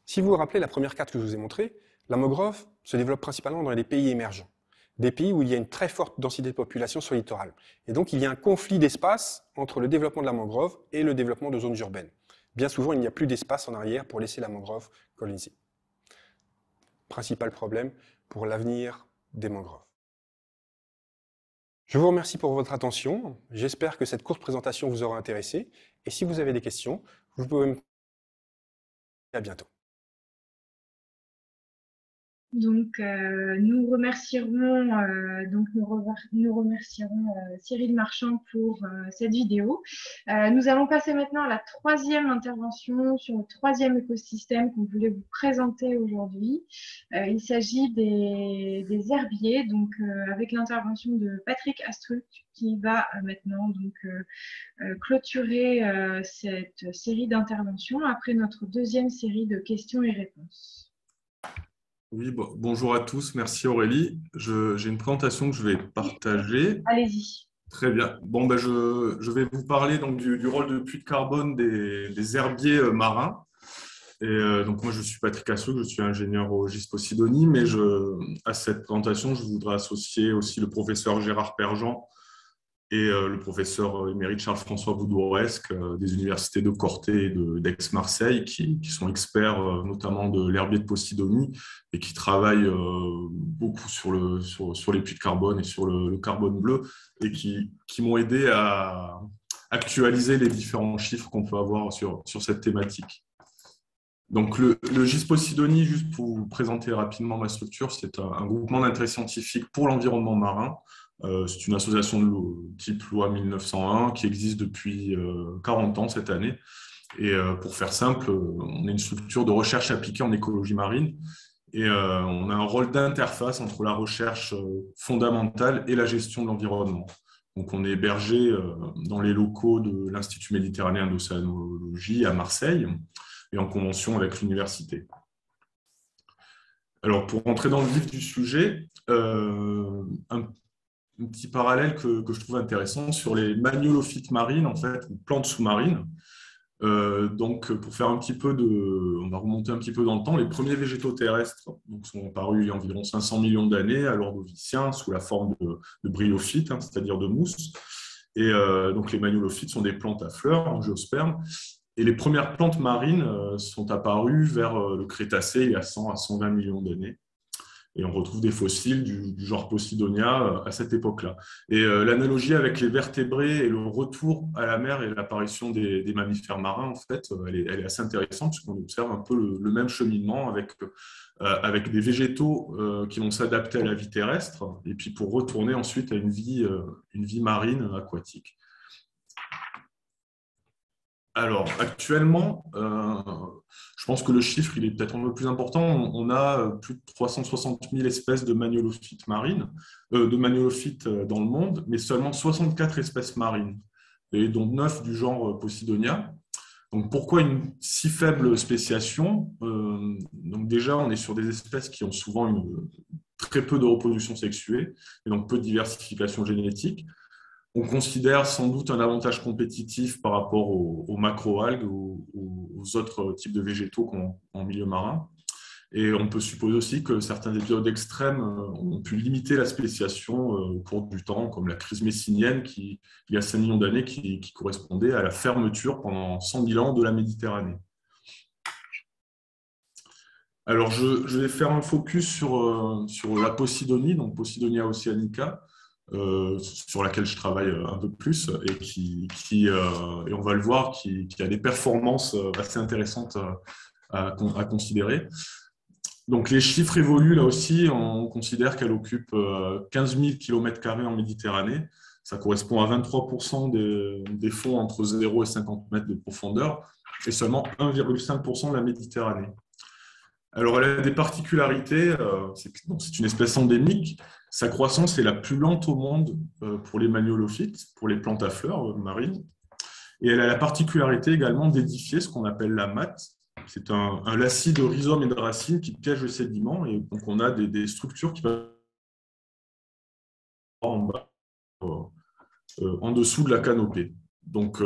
Si vous vous rappelez la première carte que je vous ai montrée, la mangrove se développe principalement dans les pays émergents. Des pays où il y a une très forte densité de population sur le littoral. Et donc, il y a un conflit d'espace entre le développement de la mangrove et le développement de zones urbaines. Bien souvent, il n'y a plus d'espace en arrière pour laisser la mangrove coloniser. Principal problème pour l'avenir des mangroves. Je vous remercie pour votre attention. J'espère que cette courte présentation vous aura intéressé. Et si vous avez des questions, vous pouvez me... À bientôt. Donc, nous remercierons, Cyril Marchand pour cette vidéo. Nous allons passer maintenant à la troisième intervention sur le troisième écosystème qu'on voulait vous présenter aujourd'hui. Il s'agit des herbiers, donc avec l'intervention de Patrick Astruc qui va maintenant clôturer cette série d'interventions après notre deuxième série de questions et réponses. Oui, bonjour à tous. Merci Aurélie. J'ai une présentation que je vais partager. Allez-y. Très bien. Bon, je vais vous parler donc, du rôle de puits de carbone des herbiers marins. Et donc moi, je suis Patrick Astruc, je suis ingénieur au GIS Posidonie, mais à cette présentation, je voudrais associer aussi le professeur Gérard Perjean et le professeur émérite Charles-François Boudouresque des universités de Corté et d'Aix-Marseille qui sont experts notamment de l'herbier de Posidonie et qui travaillent beaucoup sur les puits de carbone et sur le carbone bleu et qui m'ont aidé à actualiser les différents chiffres qu'on peut avoir sur cette thématique. Donc, le GIS Posidonie, juste pour vous présenter rapidement ma structure, c'est un groupement d'intérêt scientifique pour l'environnement marin. C'est une association de type loi 1901 qui existe depuis 40 ans cette année. Et pour faire simple, on est une structure de recherche appliquée en écologie marine et on a un rôle d'interface entre la recherche fondamentale et la gestion de l'environnement. Donc, on est hébergé dans les locaux de l'Institut méditerranéen d'océanologie à Marseille et en convention avec l'université. Alors, pour entrer dans le vif du sujet, un petit parallèle que je trouve intéressant sur les magnolophytes marines, en fait, ou plantes sous-marines. Donc, pour faire un petit peu on va remonter un petit peu dans le temps. Les premiers végétaux terrestres donc, sont apparus il y a environ 500 millions d'années à l'Ordovicien sous la forme de bryophytes, hein, c'est-à-dire de mousse. Et donc, les magnolophytes sont des plantes à fleurs, angiospermes. Et les premières plantes marines sont apparues vers le Crétacé il y a 100 à 120 millions d'années. Et on retrouve des fossiles du genre Posidonia à cette époque-là. Et l'analogie avec les vertébrés et le retour à la mer et l'apparition des mammifères marins, en fait, elle est assez intéressante puisqu'on observe un peu le même cheminement avec des végétaux qui vont s'adapter à la vie terrestre et puis pour retourner ensuite à une vie marine aquatique. Alors, actuellement, je pense que le chiffre il est peut-être un peu plus important. On a plus de 360 000 espèces de magnolophytes marines, de magnolophytes dans le monde, mais seulement 64 espèces marines, et dont 9 du genre Posidonia. Donc, pourquoi une si faible spéciation? Donc déjà, on est sur des espèces qui ont souvent très peu de reproduction sexuée, et donc peu de diversification génétique. On considère sans doute un avantage compétitif par rapport aux macroalgues ou aux autres types de végétaux en milieu marin. Et on peut supposer aussi que certains épisodes extrêmes ont pu limiter la spéciation au cours du temps, comme la crise messinienne, il y a 5 millions d'années, qui correspondait à la fermeture pendant 100 000 ans de la Méditerranée. Alors, je vais faire un focus sur la Posidonie, donc Posidonia oceanica, sur laquelle je travaille un peu plus et on va le voir, qui a des performances assez intéressantes à considérer. Donc les chiffres évoluent là aussi, on considère qu'elle occupe 15 000 km² en Méditerranée. Ça correspond à 23% des fonds entre 0 et 50 mètres de profondeur et seulement 1,5% de la Méditerranée. Alors, elle a des particularités. C'est une espèce endémique. Sa croissance est la plus lente au monde pour les magnolophytes, pour les plantes à fleurs marines. Et elle a la particularité également d'édifier ce qu'on appelle la matte. C'est un lacis de rhizomes et de racines qui piège le sédiment. Et donc, on a des structures qui peuvent en bas, en dessous de la canopée. Donc,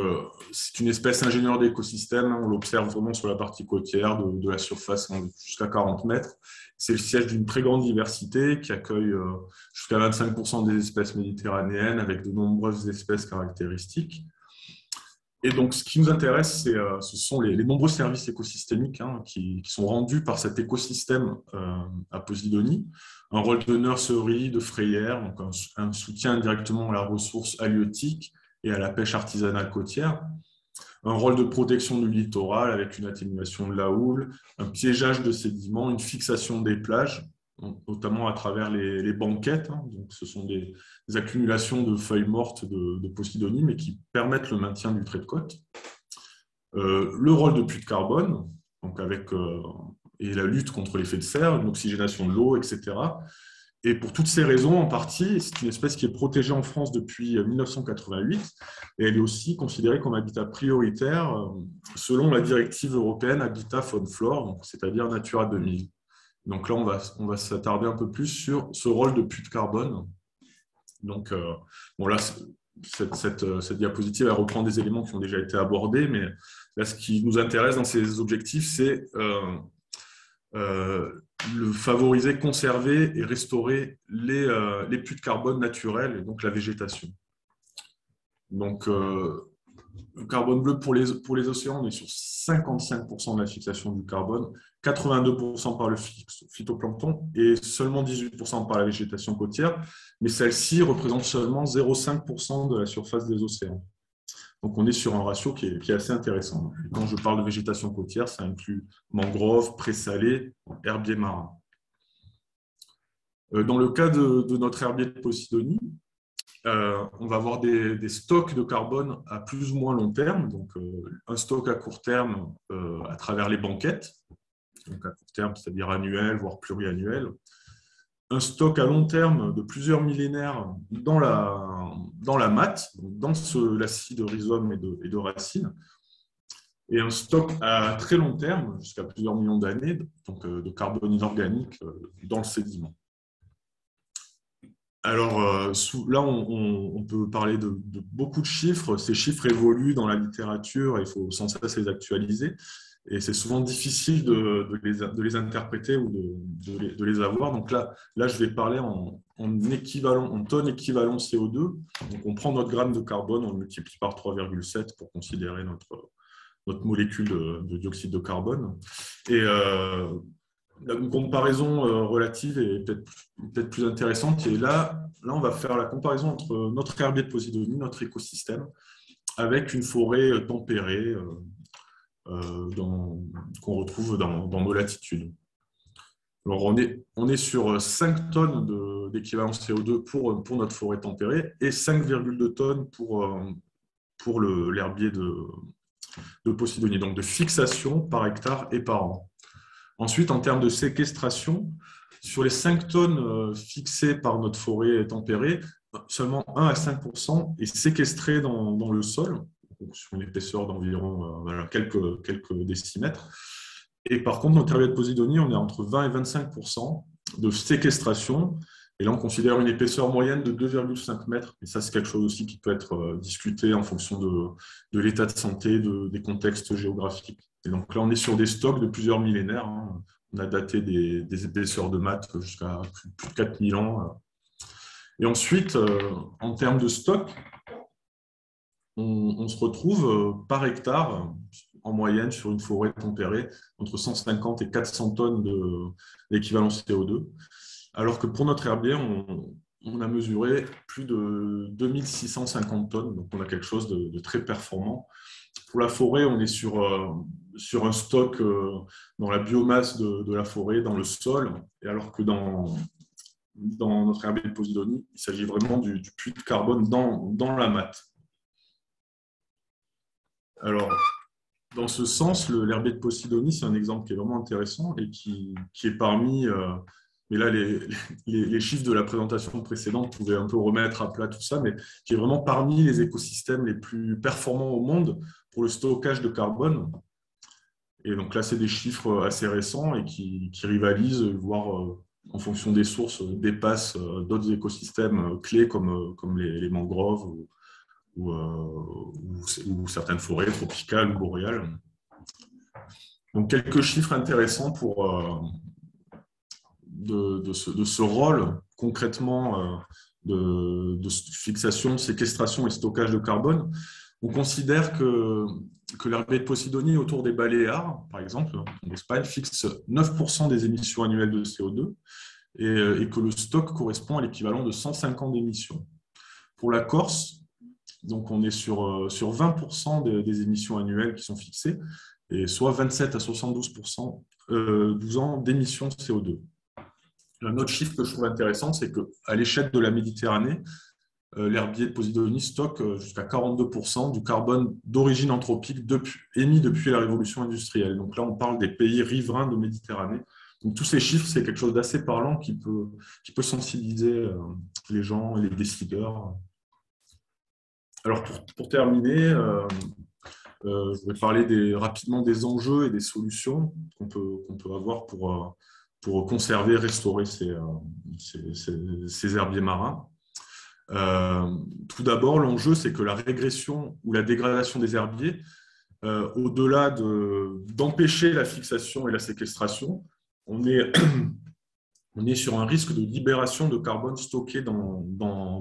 c'est une espèce ingénieure d'écosystème. On l'observe vraiment sur la partie côtière de la surface jusqu'à 40 mètres. C'est le siège d'une très grande diversité qui accueille jusqu'à 25% des espèces méditerranéennes avec de nombreuses espèces caractéristiques. Et donc, ce qui nous intéresse, ce sont les nombreux services écosystémiques qui sont rendus par cet écosystème à Posidonie. Un rôle de nurserie, de frayère, donc un soutien directement à la ressource halieutique et à la pêche artisanale côtière, un rôle de protection du littoral avec une atténuation de la houle, un piégeage de sédiments, une fixation des plages, notamment à travers les banquettes. Donc, ce sont des accumulations de feuilles mortes de Posidonie, mais qui permettent le maintien du trait de côte. Le rôle de puits de carbone, donc et la lutte contre l'effet de serre, l'oxygénation de l'eau, etc. Et pour toutes ces raisons, en partie, c'est une espèce qui est protégée en France depuis 1988 et elle est aussi considérée comme habitat prioritaire selon la directive européenne Habitat Faune Flore, c'est-à-dire Natura 2000. Donc là, on va s'attarder un peu plus sur ce rôle de puits de carbone. Donc, bon, là, cette diapositive, elle reprend des éléments qui ont déjà été abordés, mais là, ce qui nous intéresse dans ces objectifs, c'est le favoriser, conserver et restaurer les puits de carbone naturels et donc la végétation. Donc, le carbone bleu pour les océans, on est sur 55% de la fixation du carbone, 82% par le phytoplancton et seulement 18% par la végétation côtière, mais celle-ci représente seulement 0,5% de la surface des océans. Donc, on est sur un ratio qui est assez intéressant. Quand je parle de végétation côtière, ça inclut mangroves, présalés, herbiers marins. Dans le cas de notre herbier de Posidonie, on va avoir des stocks de carbone à plus ou moins long terme. Donc, un stock à court terme à travers les banquettes, donc à court terme, c'est-à-dire annuel, voire pluriannuel. Un stock à long terme de plusieurs millénaires dans la matte, dans ce lacis de rhizomes et de racines, et un stock à très long terme, jusqu'à plusieurs millions d'années, donc de carbone inorganique dans le sédiment. Alors là, on peut parler de beaucoup de chiffres. Ces chiffres évoluent dans la littérature et il faut sans cesse les actualiser. Et c'est souvent difficile de les interpréter ou de les avoir. Donc là, je vais parler en tonnes équivalent CO2. Donc on prend notre gramme de carbone, on le multiplie par 3,7 pour considérer notre molécule de dioxyde de carbone. Et une comparaison relative est peut-être plus intéressante. Et là, on va faire la comparaison entre notre herbier de Posidonie, notre écosystème, avec une forêt tempérée qu'on retrouve dans nos latitudes. Alors, on est sur 5 tonnes d'équivalent CO2 pour notre forêt tempérée et 5,2 tonnes pour l'herbier de Posidonie, donc de fixation par hectare et par an. Ensuite, en termes de séquestration, sur les 5 tonnes fixées par notre forêt tempérée, seulement 1 à 5% est séquestré dans le sol, sur une épaisseur d'environ quelques décimètres. Et par contre, notre herbier de Posidonie, on est entre 20 et 25% de séquestration. Et là, on considère une épaisseur moyenne de 2,5 mètres. Et ça, c'est quelque chose aussi qui peut être discuté en fonction de l'état de santé, des contextes géographiques. Et donc là, on est sur des stocks de plusieurs millénaires. On a daté des épaisseurs de maths jusqu'à plus de 4000 ans. Et ensuite, en termes de stock, on se retrouve par hectare, en moyenne, sur une forêt tempérée, entre 150 et 400 tonnes d'équivalent CO2. Alors que pour notre herbier, on a mesuré plus de 2650 tonnes. Donc, on a quelque chose de très performant. Pour la forêt, on est sur un stock dans la biomasse de la forêt, dans le sol, et alors que dans notre herbier de Posidonie, il s'agit vraiment du puits de carbone dans la matte. Alors, dans ce sens, l'herbier de Posidonie, c'est un exemple qui est vraiment intéressant et qui est parmi... mais là, les chiffres de la présentation précédente pouvaient un peu remettre à plat tout ça, mais qui est vraiment parmi les écosystèmes les plus performants au monde pour le stockage de carbone. Et donc là, c'est des chiffres assez récents et qui rivalisent, voire en fonction des sources, dépassent d'autres écosystèmes clés comme les mangroves ou certaines forêts tropicales ou boréales. Donc quelques chiffres intéressants de ce rôle concrètement de fixation, séquestration et stockage de carbone. On considère que l'herbier de Posidonie autour des Baléares, par exemple, en Espagne, fixe 9% des émissions annuelles de CO2 et que le stock correspond à l'équivalent de 150 émissions. Pour la Corse, donc on est sur 20% des émissions annuelles qui sont fixées, et soit 27 à 72% 12 ans d'émissions de CO2. Un autre chiffre que je trouve intéressant, c'est qu'à l'échelle de la Méditerranée, l'herbier de Posidonie stocke jusqu'à 42% du carbone d'origine anthropique émis depuis la révolution industrielle. Donc là, on parle des pays riverains de Méditerranée. Donc tous ces chiffres, c'est quelque chose d'assez parlant qui peut sensibiliser les gens et les décideurs. Alors pour terminer, je vais parler rapidement des enjeux et des solutions qu'on peut avoir pour conserver et restaurer ces herbiers marins. Tout d'abord, l'enjeu, c'est que la régression ou la dégradation des herbiers, au-delà d'empêcher la fixation et la séquestration, on est sur un risque de libération de carbone stocké dans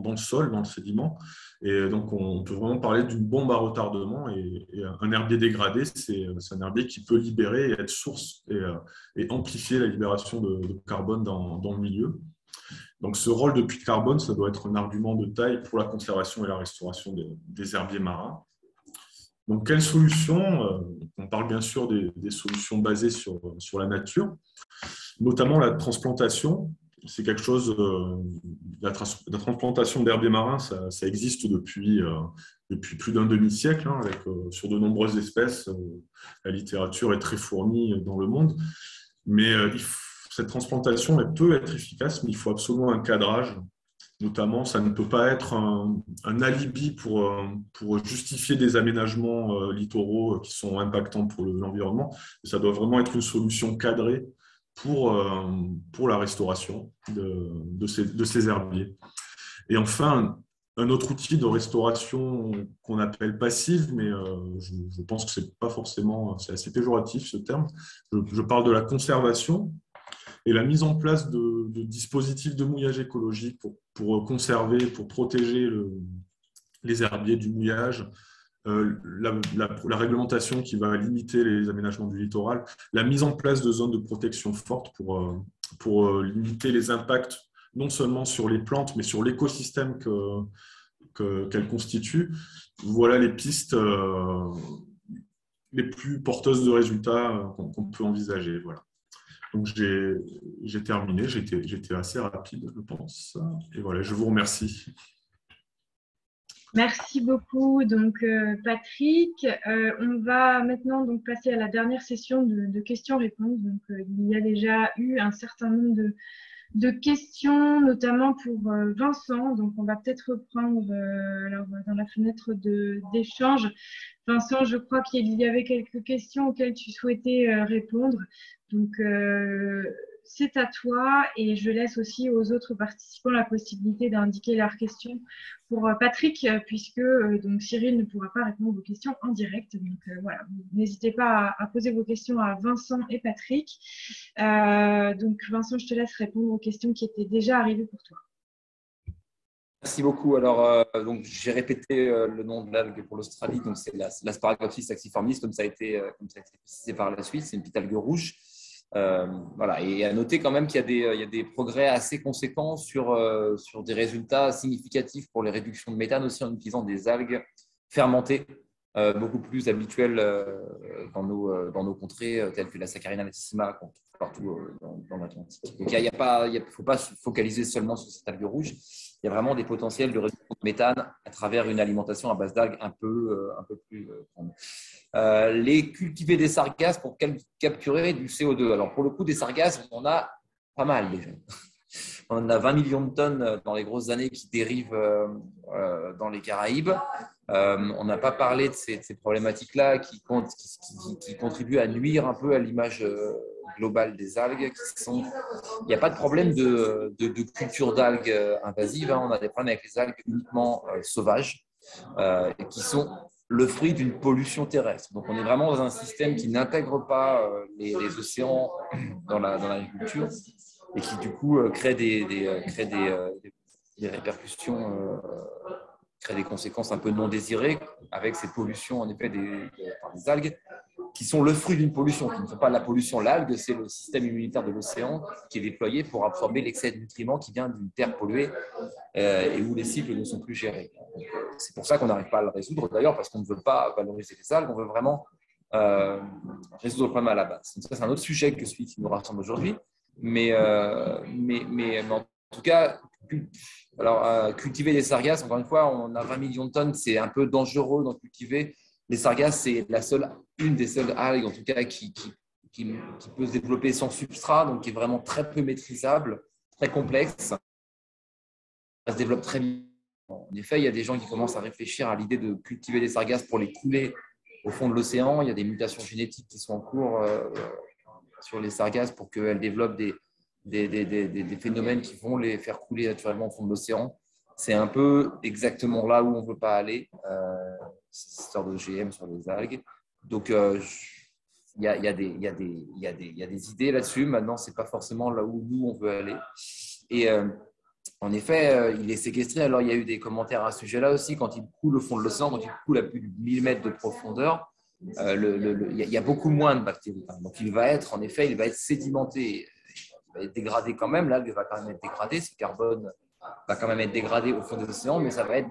le sol, dans le sédiment. Et donc, on peut vraiment parler d'une bombe à retardement. Et un herbier dégradé, c'est un herbier qui peut libérer et être source et amplifier la libération de carbone dans le milieu. Donc, ce rôle de puits de carbone, ça doit être un argument de taille pour la conservation et la restauration des herbiers marins. Donc, quelles solutions? On parle bien sûr des solutions basées sur la nature, notamment la transplantation. C'est quelque chose, la transplantation d'herbiers marins, ça existe depuis plus d'un demi-siècle, sur de nombreuses espèces. La littérature est très fournie dans le monde, mais cette transplantation, elle peut être efficace, mais il faut absolument un cadrage. Notamment, ça ne peut pas être un alibi pour justifier des aménagements littoraux qui sont impactants pour l'environnement. Ça doit vraiment être une solution cadrée pour la restauration de ces herbiers. Et enfin, un autre outil de restauration qu'on appelle passive, mais je pense que c'est pas forcément, c'est assez péjoratif ce terme. Je parle de la conservation et la mise en place de dispositifs de mouillage écologique pour conserver, pour protéger les herbiers du mouillage, la réglementation qui va limiter les aménagements du littoral, la mise en place de zones de protection fortes pour limiter les impacts non seulement sur les plantes, mais sur l'écosystème qu'elles constituent. Voilà les pistes les plus porteuses de résultats qu'on peut envisager. Voilà. Donc, j'ai terminé. J'étais assez rapide, je pense. Et voilà, je vous remercie. Merci beaucoup, donc Patrick. On va maintenant donc passer à la dernière session de questions-réponses. Donc, il y a déjà eu un certain nombre de questions, notamment pour Vincent. Donc, on va peut-être reprendre alors, dans la fenêtre d'échange. Vincent, je crois qu'il y avait quelques questions auxquelles tu souhaitais répondre. Donc, c'est à toi et je laisse aussi aux autres participants la possibilité d'indiquer leurs questions pour Patrick, puisque donc Cyril ne pourra pas répondre aux questions en direct. Donc voilà, n'hésitez pas à poser vos questions à Vincent et Patrick. Donc Vincent, je te laisse répondre aux questions qui étaient déjà arrivées pour toi. Merci beaucoup. Alors, donc, j'ai répété le nom de l'algue pour l'Australie. Donc, c'est l'Asparagus saxiformis, comme ça a été précisé par la suite. C'est une petite algue rouge. Voilà. Et à noter quand même qu'il y a des progrès assez conséquents sur des résultats significatifs pour les réductions de méthane aussi en utilisant des algues fermentées, beaucoup plus habituelles dans nos contrées telles que la Saccharina latissima qu'on trouve partout dans l'Atlantique. Donc, il ne faut pas se focaliser seulement sur cette algue rouge. Il y a vraiment des potentiels de réduction de méthane à travers une alimentation à base d'algues un peu plus grande. Les cultiver des sargasses pour capturer du CO2. Alors, pour le coup, des sargasses, on en a pas mal déjà. On a 20 millions de tonnes dans les grosses années qui dérivent dans les Caraïbes. On n'a pas parlé de ces problématiques-là qui contribuent à nuire un peu à l'image globale des algues. Il n'y a pas de problème de culture d'algues invasives. On a des problèmes avec les algues uniquement sauvages qui sont le fruit d'une pollution terrestre. Donc, on est vraiment dans un système qui n'intègre pas les océans dans l'agriculture et qui, du coup, crée des répercussions, crée des conséquences un peu non désirées avec ces pollutions, en effet, par des algues qui sont le fruit d'une pollution, qui ne sont pas la pollution. L'algue, c'est le système immunitaire de l'océan qui est déployé pour absorber l'excès de nutriments qui vient d'une terre polluée et où les cycles ne sont plus gérés. C'est pour ça qu'on n'arrive pas à le résoudre, d'ailleurs, parce qu'on ne veut pas valoriser les algues, on veut vraiment résoudre le problème à la base. Donc ça, c'est un autre sujet que celui qui nous rassemble aujourd'hui. Mais en tout cas, alors, cultiver des sargasses, encore une fois, on a 20 millions de tonnes, c'est un peu dangereux d'en cultiver. Les sargasses, c'est une des seules algues, en tout cas, qui peut se développer sans substrat, donc qui est vraiment très peu maîtrisable, très complexe. Ça se développe très bien. En effet, il y a des gens qui commencent à réfléchir à l'idée de cultiver des sargasses pour les couler au fond de l'océan. Il y a des mutations génétiques qui sont en cours sur les sargasses pour qu'elles développent des phénomènes qui vont les faire couler naturellement au fond de l'océan. C'est un peu exactement là où on ne veut pas aller, cette histoire d'OGM sur les algues. Donc, il y a des idées là-dessus. Maintenant, ce n'est pas forcément là où nous, on veut aller. Et en effet, il est séquestré. Alors, il y a eu des commentaires à ce sujet-là aussi. Quand il coule au fond de l'océan, quand il coule à plus de 1000 mètres de profondeur, il y a beaucoup moins de bactéries. Donc, il va être sédimenté. Il va être dégradé quand même. L'algue va quand même être dégradée. Ce carbone va quand même être dégradé au fond des océans, mais ça va être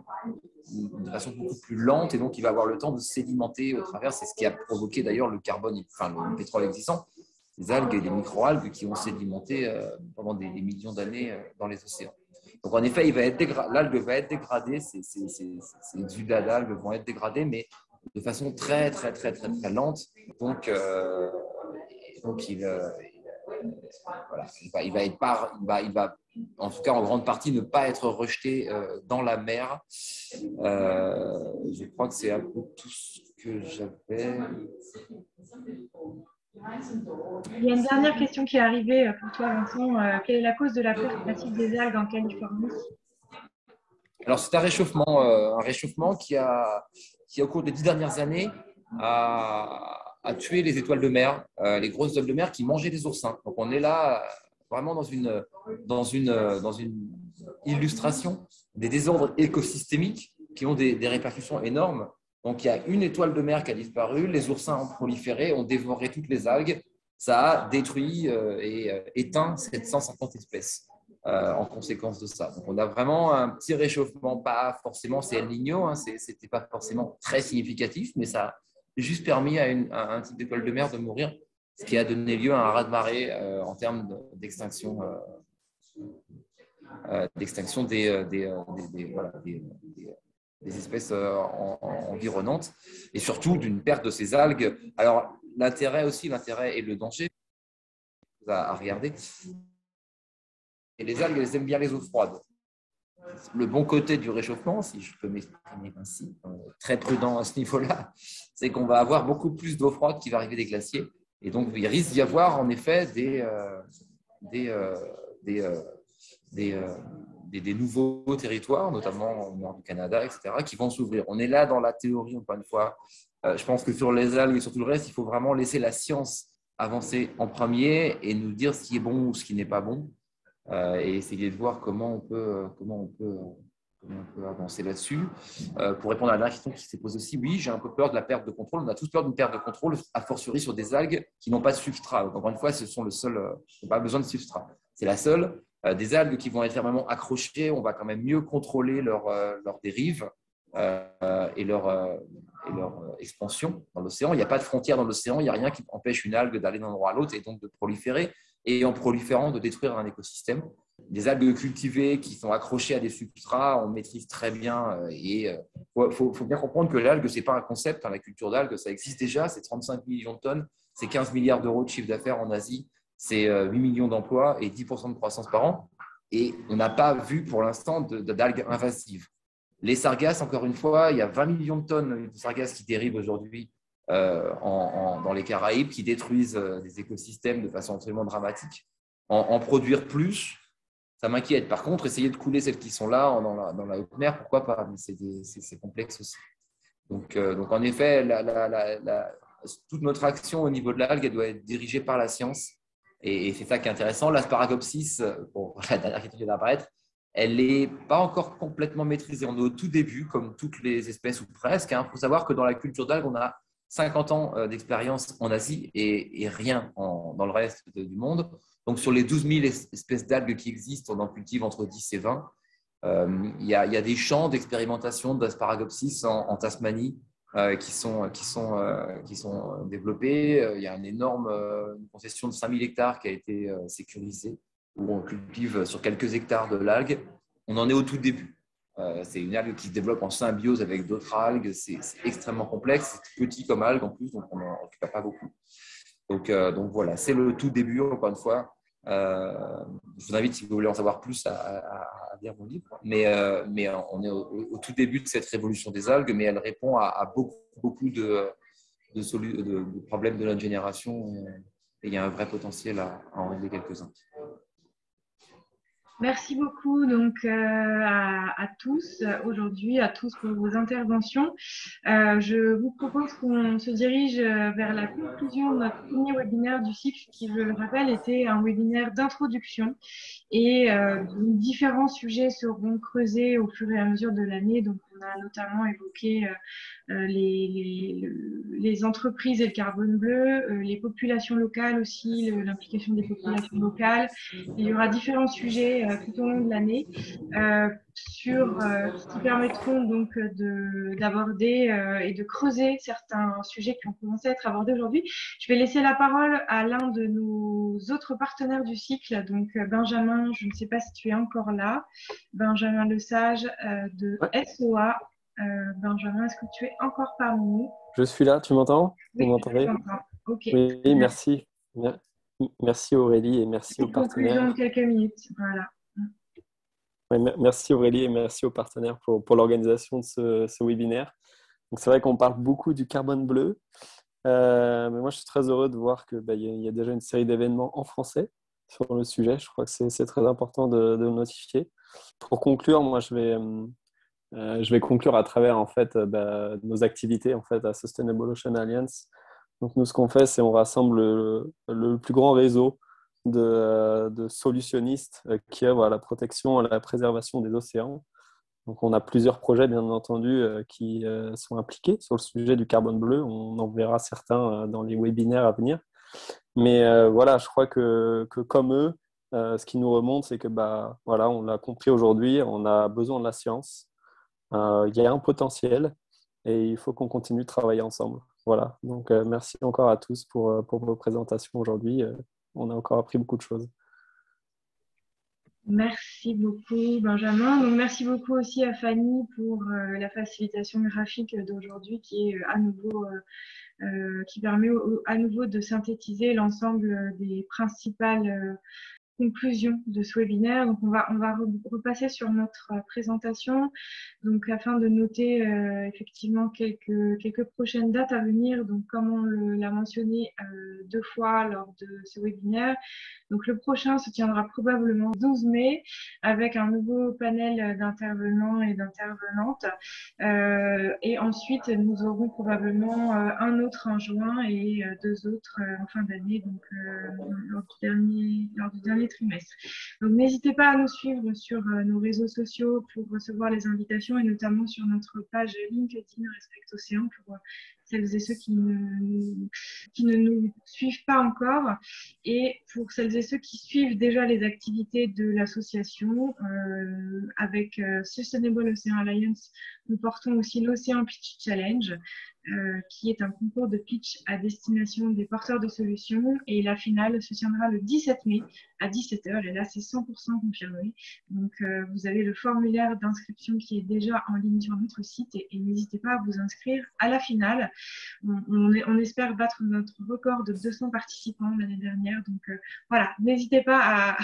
de façon beaucoup plus lente et donc il va avoir le temps de sédimenter au travers. C'est ce qui a provoqué d'ailleurs le carbone, le pétrole existant, les algues et les micro-algues qui ont sédimenté pendant des millions d'années dans les océans. Donc en effet, l'algue va être dégradée, ces exudats d'algues vont être dégradés, mais de façon très, très, très, très, très lente. Donc il va en tout cas en grande partie ne pas être rejeté dans la mer. Je crois que c'est un peu tout ce que j'avais. Il y a une dernière question qui est arrivée pour toi, Vincent. Quelle est la cause de la perte massive des algues en Californie ? Alors, c'est un réchauffement qui, au cours des 10 dernières années, a tué les étoiles de mer, les grosses étoiles de mer qui mangeaient des oursins. Donc, on est là vraiment dans une illustration des désordres écosystémiques qui ont des répercussions énormes. Donc, il y a une étoile de mer qui a disparu, les oursins ont proliféré, ont dévoré toutes les algues. Ça a détruit et éteint 750 espèces en conséquence de ça. Donc, on a vraiment un petit réchauffement, pas forcément, c'est El Niño, hein, c'était pas forcément très significatif, mais ça a juste permis à un type d'étoile de mer de mourir, ce qui a donné lieu à un raz-de-marée en termes d'extinction des espèces environnantes et surtout d'une perte de ces algues. Alors, l'intérêt et le danger à regarder. Et les algues, elles aiment bien les eaux froides. Le bon côté du réchauffement, si je peux m'exprimer ainsi, très prudent à ce niveau-là, c'est qu'on va avoir beaucoup plus d'eau froide qui va arriver des glaciers. Et donc, il risque d'y avoir en effet des nouveaux territoires, notamment au nord du Canada, etc., qui vont s'ouvrir. On est là dans la théorie, encore une fois. Je pense que sur les algues et sur tout le reste, il faut vraiment laisser la science avancer en premier et nous dire ce qui est bon ou ce qui n'est pas bon, et essayer de voir comment on peut avancer là-dessus. Pour répondre à la question qui s'est posée aussi, oui, j'ai un peu peur de la perte de contrôle. On a tous peur d'une perte de contrôle, a fortiori sur des algues qui n'ont pas de substrat. Donc, encore une fois, ce sont le seul, ils n'ont pas besoin de substrat. C'est la seule. Des algues qui vont être fermement accrochées, on va quand même mieux contrôler leur dérive et leur expansion dans l'océan. Il n'y a pas de frontière dans l'océan, il n'y a rien qui empêche une algue d'aller d'un endroit à l'autre et donc de proliférer, et en proliférant de détruire un écosystème. Des algues cultivées qui sont accrochées à des substrats, on maîtrise très bien. Et faut bien comprendre que l'algue, ce n'est pas un concept. La culture d'algues, ça existe déjà, c'est 35 millions de tonnes, c'est 15 milliards d'euros de chiffre d'affaires en Asie, c'est 8 millions d'emplois et 10% de croissance par an. Et on n'a pas vu pour l'instant d'algues invasives. Les sargasses, encore une fois, il y a 20 millions de tonnes de sargasses qui dérivent aujourd'hui dans les Caraïbes, qui détruisent des écosystèmes de façon absolument dramatique. En produire plus, ça m'inquiète. Par contre, essayer de couler celles qui sont là dans la haute mer, pourquoi pas? Mais c'est complexe aussi. Donc en effet, toute notre action au niveau de l'algue, elle doit être dirigée par la science. Et c'est ça qui est intéressant. L'Asparagopsis, pour la dernière question qui vient d'apparaître, elle n'est pas encore complètement maîtrisée. On est au tout début, comme toutes les espèces ou presque. Il faut savoir que dans la culture d'algues, on a 50 ans d'expérience en Asie et rien dans le reste du monde. Donc, sur les 12 000 espèces d'algues qui existent, on en cultive entre 10 et 20. Il y a des champs d'expérimentation d'Asparagopsis en Tasmanie qui sont développés. Il y a une concession de 5 000 hectares qui a été sécurisée, où on cultive sur quelques hectares de l'algue. On en est au tout début. C'est une algue qui se développe en symbiose avec d'autres algues. C'est extrêmement complexe. C'est petit comme algue en plus, donc on n'en récupère pas beaucoup. Donc voilà, c'est le tout début, encore une fois. Je vous invite, si vous voulez en savoir plus, à lire mon livre. Mais on est au tout début de cette révolution des algues, mais elle répond à beaucoup de problèmes de notre génération. Et il y a un vrai potentiel à en régler quelques-uns. Merci beaucoup donc à tous aujourd'hui, à tous pour vos interventions. Je vous propose qu'on se dirige vers la conclusion de notre premier webinaire du cycle qui, je le rappelle, était un webinaire d'introduction et différents sujets seront creusés au fur et à mesure de l'année. Donc, on a notamment évoqué les entreprises et le carbone bleu, les populations locales aussi, l'implication des populations locales. Il y aura différents sujets tout au long de l'année qui permettront donc d'aborder et de creuser certains sujets qui ont commencé à être abordés aujourd'hui. Je vais laisser la parole à l'un de nos autres partenaires du cycle, donc Benjamin, je ne sais pas si tu es encore là, Benjamin Lesage de SOA. Benjamin, est-ce que tu es encore parmi nous? Je suis là, tu m'entends? Oui, vous m'entendez? Okay. Oui, merci. Merci Aurélie et merci aux partenaires. Conclusion de quelques minutes, voilà. Ouais, merci Aurélie et merci aux partenaires pour l'organisation de ce webinaire. Donc c'est vrai qu'on parle beaucoup du carbone bleu, mais moi je suis très heureux de voir qu'il y a déjà une série d'événements en français sur le sujet. Je crois que c'est très important de le notifier. Pour conclure, moi je vais Je vais conclure à travers en fait nos activités en fait à Sustainable Ocean Alliance. Donc nous, ce qu'on fait, c'est on rassemble le plus grand réseau de solutionnistes qui œuvrent à la protection, à la préservation des océans. Donc on a plusieurs projets, bien entendu, qui sont impliqués sur le sujet du carbone bleu. On en verra certains dans les webinaires à venir. Mais voilà, je crois que comme eux, ce qui nous remonte, c'est que voilà, on l'a compris aujourd'hui, on a besoin de la science. Il y a un potentiel et il faut qu'on continue de travailler ensemble. Voilà, donc merci encore à tous pour vos présentations aujourd'hui. On a encore appris beaucoup de choses. Merci beaucoup, Benjamin. Donc, merci beaucoup aussi à Fanny pour la facilitation graphique d'aujourd'hui qui est à nouveau qui permet à nouveau de synthétiser l'ensemble des principales conclusion de ce webinaire. Donc, on va repasser sur notre présentation, donc afin de noter effectivement quelques prochaines dates à venir. Donc, comme on l'a mentionné 2 fois lors de ce webinaire, donc le prochain se tiendra probablement le 12 mai avec un nouveau panel d'intervenants et d'intervenantes. Et ensuite, nous aurons probablement un autre en juin et 2 autres en fin d'année, donc lors du dernier trimestre. Donc, n'hésitez pas à nous suivre sur nos réseaux sociaux pour recevoir les invitations et notamment sur notre page LinkedIn Respect Océan pour celles et ceux qui ne nous suivent pas encore et pour celles et ceux qui suivent déjà les activités de l'association. Avec Sustainable Ocean Alliance, nous portons aussi l'Océan Pitch Challenge, qui est un concours de pitch à destination des porteurs de solutions. Et la finale se tiendra le 17 mai à 17h. Et là, c'est 100% confirmé. Donc, vous avez le formulaire d'inscription qui est déjà en ligne sur notre site. Et n'hésitez pas à vous inscrire à la finale. On espère battre notre record de 200 participants l'année dernière. Donc, voilà, n'hésitez pas à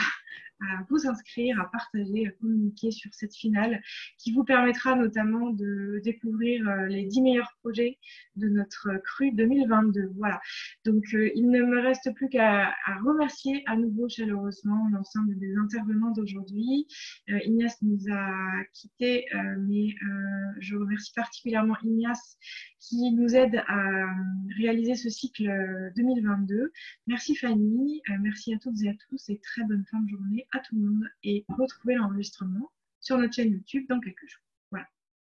vous inscrire, à partager, à communiquer sur cette finale qui vous permettra notamment de découvrir les 10 meilleurs projets de notre CRU 2022. Voilà. Donc, il ne me reste plus qu'à remercier à nouveau chaleureusement l'ensemble des intervenants d'aujourd'hui. Ignace nous a quittés, mais je remercie particulièrement Ignace qui nous aide à réaliser ce cycle 2022. Merci Fanny, merci à toutes et à tous et très bonne fin de journée à tout le monde et retrouvez l'enregistrement sur notre chaîne YouTube dans quelques jours.